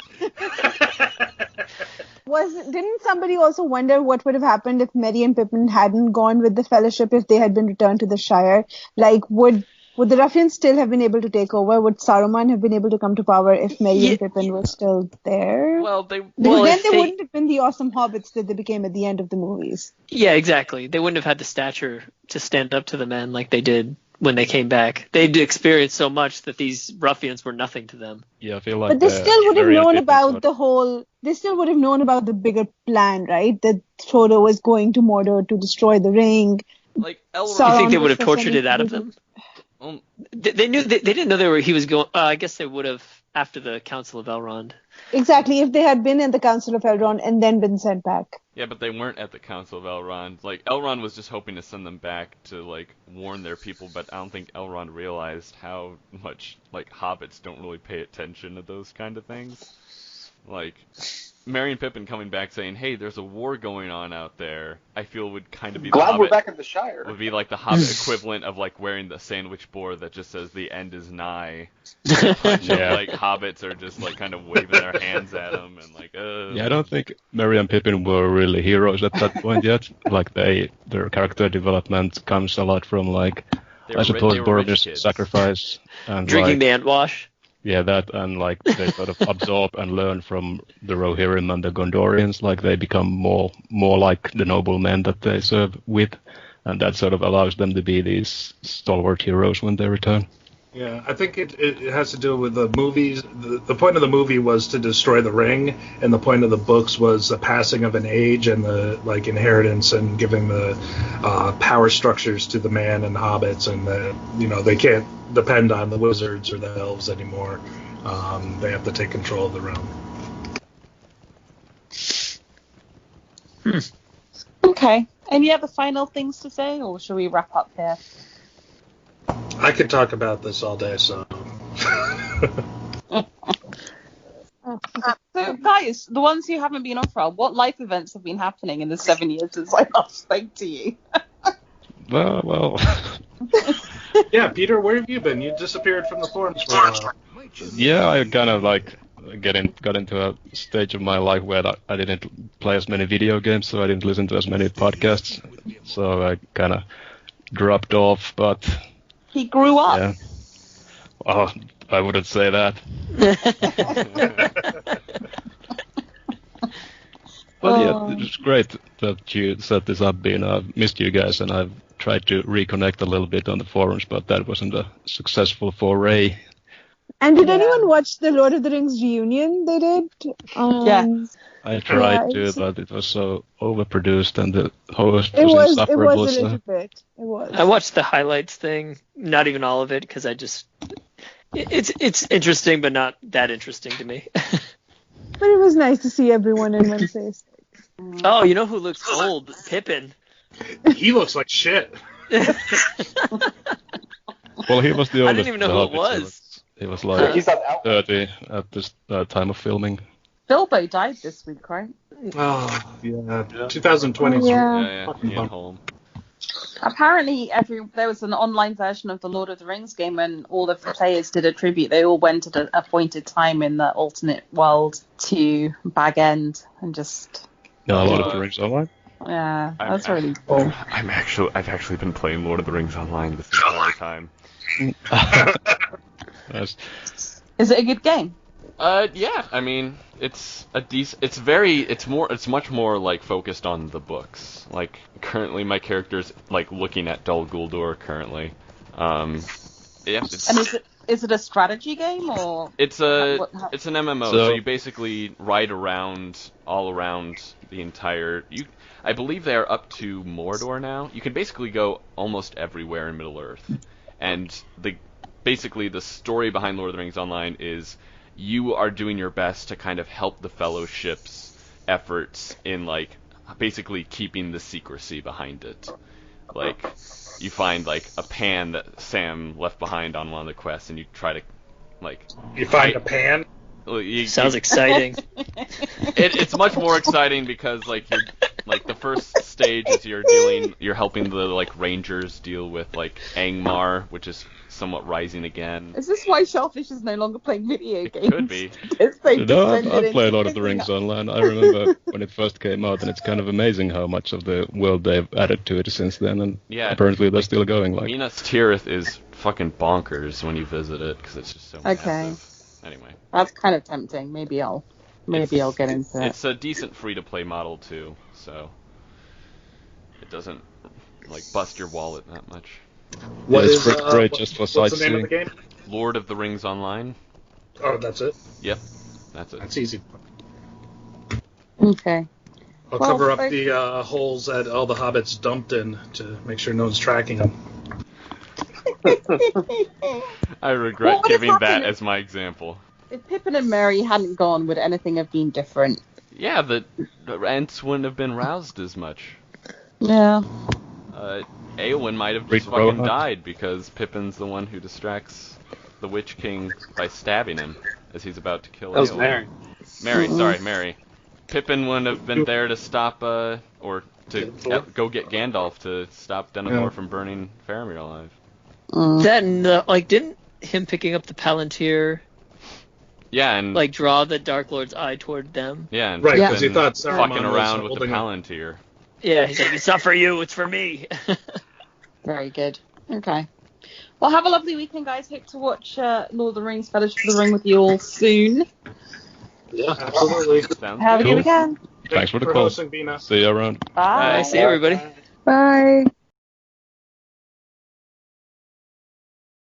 Didn't somebody also wonder what would have happened if Merry and Pippin hadn't gone with the Fellowship if they had been returned to the Shire? Like, would would the ruffians still have been able to take over? Would Saruman have been able to come to power if Merry and Pippin were still there? Well, Because then they wouldn't have been the awesome hobbits that they became at the end of the movies. Yeah, exactly. They wouldn't have had the stature to stand up to the men like they did when they came back. They'd experienced so much that these ruffians were nothing to them. Yeah, I feel like. But they still would have known about the whole. They still would have known about the bigger plan, right? That Frodo was going to Mordor to destroy the ring. Like Elrond. You think they would have tortured it out of them? They knew. They didn't know he was going. I guess they would have after the Council of Elrond. Exactly, if they had been in the Council of Elrond and then been sent back. Yeah, but they weren't at the Council of Elrond. Like, Elrond was just hoping to send them back to, like, warn their people, but I don't think Elrond realized how much, like, hobbits don't really pay attention to those kind of things. Like, Merry and Pippin coming back saying, hey, there's a war going on out there, I feel would kind of be Glad we're back in the Shire. Would be like the hobbit equivalent of, like, wearing the sandwich board that just says the end is nigh. Yeah. Like, hobbits are just, like, kind of waving their hands at them and, like, Yeah, I don't think Merry and Pippin were really heroes at that point yet. Like, their character development comes a lot from, like, I suppose Boromir's sacrifice. And drinking the Antwash. Yeah, that, and like they sort of absorb and learn from the Rohirrim and the Gondorians, like they become more like the noblemen that they serve with, and that sort of allows them to be these stalwart heroes when they return. Yeah, I think it has to do with the movies. The point of the movie was to destroy the ring, and the point of the books was the passing of an age and the like inheritance and giving the power structures to the man and hobbits, and they can't depend on the wizards or the elves anymore. They have to take control of the realm. Okay. Any other final things to say, or should we wrap up here? I could talk about this all day, so. So, guys, the ones who haven't been on for a while, what life events have been happening in the 7 years since I last spoke to you? Well. Yeah, Peter, where have you been? You disappeared from the forums for a while. Yeah, I kind of like got into a stage of my life where I didn't play as many video games, so I didn't listen to as many podcasts. So I kind of dropped off, but... He grew up. Yeah. Oh, I wouldn't say that. Well, yeah, it's great that you set this up, Bina. I've missed you guys, and I've tried to reconnect a little bit on the forums, but that wasn't a successful foray. And did anyone watch the Lord of the Rings reunion they did? I tried to, but it was so overproduced, and the host was insufferable. It was a little bit. It was. I watched the highlights thing, not even all of it, because it's interesting, but not that interesting to me. But it was nice to see everyone in one place. Oh, you know who looks old? Pippin. He looks like shit. Well, he was the oldest. I didn't even know who it was. He was like he's 30 at this time of filming. Bilbo died this week, right? Oh, yeah. 2020. Yeah. Ian Holm. Apparently, there was an online version of the Lord of the Rings game, and all of the players did a tribute. They all went at an appointed time in the alternate world to Bag End and just... No, Lord of the Rings Online? Yeah, that's really cool. I've actually been playing Lord of the Rings Online this entire time. Nice. Is it a good game? Yeah. I mean, it's a decent. It's much more like focused on the books. Like currently, my character's like looking at Dol Guldur currently. Yeah. And is it a strategy game or? It's an MMO. So you basically ride all around the entire. I believe they are up to Mordor now. You can basically go almost everywhere in Middle Earth, and basically the story behind Lord of the Rings Online is you are doing your best to kind of help the Fellowship's efforts in like basically keeping the secrecy behind it. Like you find like a pan that Sam left behind on one of the quests, and you try to like. You find a pan? Sounds exciting. It's much more exciting because like the first stage is you're helping the like rangers deal with like Angmar, which is somewhat rising again. Is this why Shellfish is no longer playing video games? It could be. I've played Lord of the Rings Online. I remember when it first came out, and it's kind of amazing how much of the world they've added to it since then, and apparently they're still going. Like Minas Tirith is fucking bonkers when you visit it because it's just so massive. Anyway, that's kind of tempting. Maybe I'll get into it. It's a decent free-to-play model too, so it doesn't like bust your wallet that much. It's great just for sightseeing. What's the name of the game? Lord of the Rings Online. Oh, that's it? Yep, that's it. That's easy. Okay. I'll cover up the holes that all the hobbits dumped in to make sure no one's tracking them. I regret giving that as my example. If Pippin and Merry hadn't gone, would anything have been different? Yeah, the Ents wouldn't have been roused as much. Yeah. Eowyn might have just fucking died because Pippin's the one who distracts the Witch King by stabbing him as he's about to kill Eowyn. That was Merry. Mary. Pippin wouldn't have been there to stop, or to go get Gandalf to stop Denethor from burning Faramir alive. Then, didn't him picking up the Palantir, and draw the Dark Lord's eye toward them? Yeah, and right, because he thought Saruman fucking around with the Palantir. Yeah, he's like, it's not for you, it's for me. Very good. Okay. Well, have a lovely weekend, guys. Hope to watch Lord of the Rings, Fellowship of the Ring with you all soon. Yeah, absolutely. Have a good weekend. Thanks for the call. See you around. Bye. See you, everybody. Bye.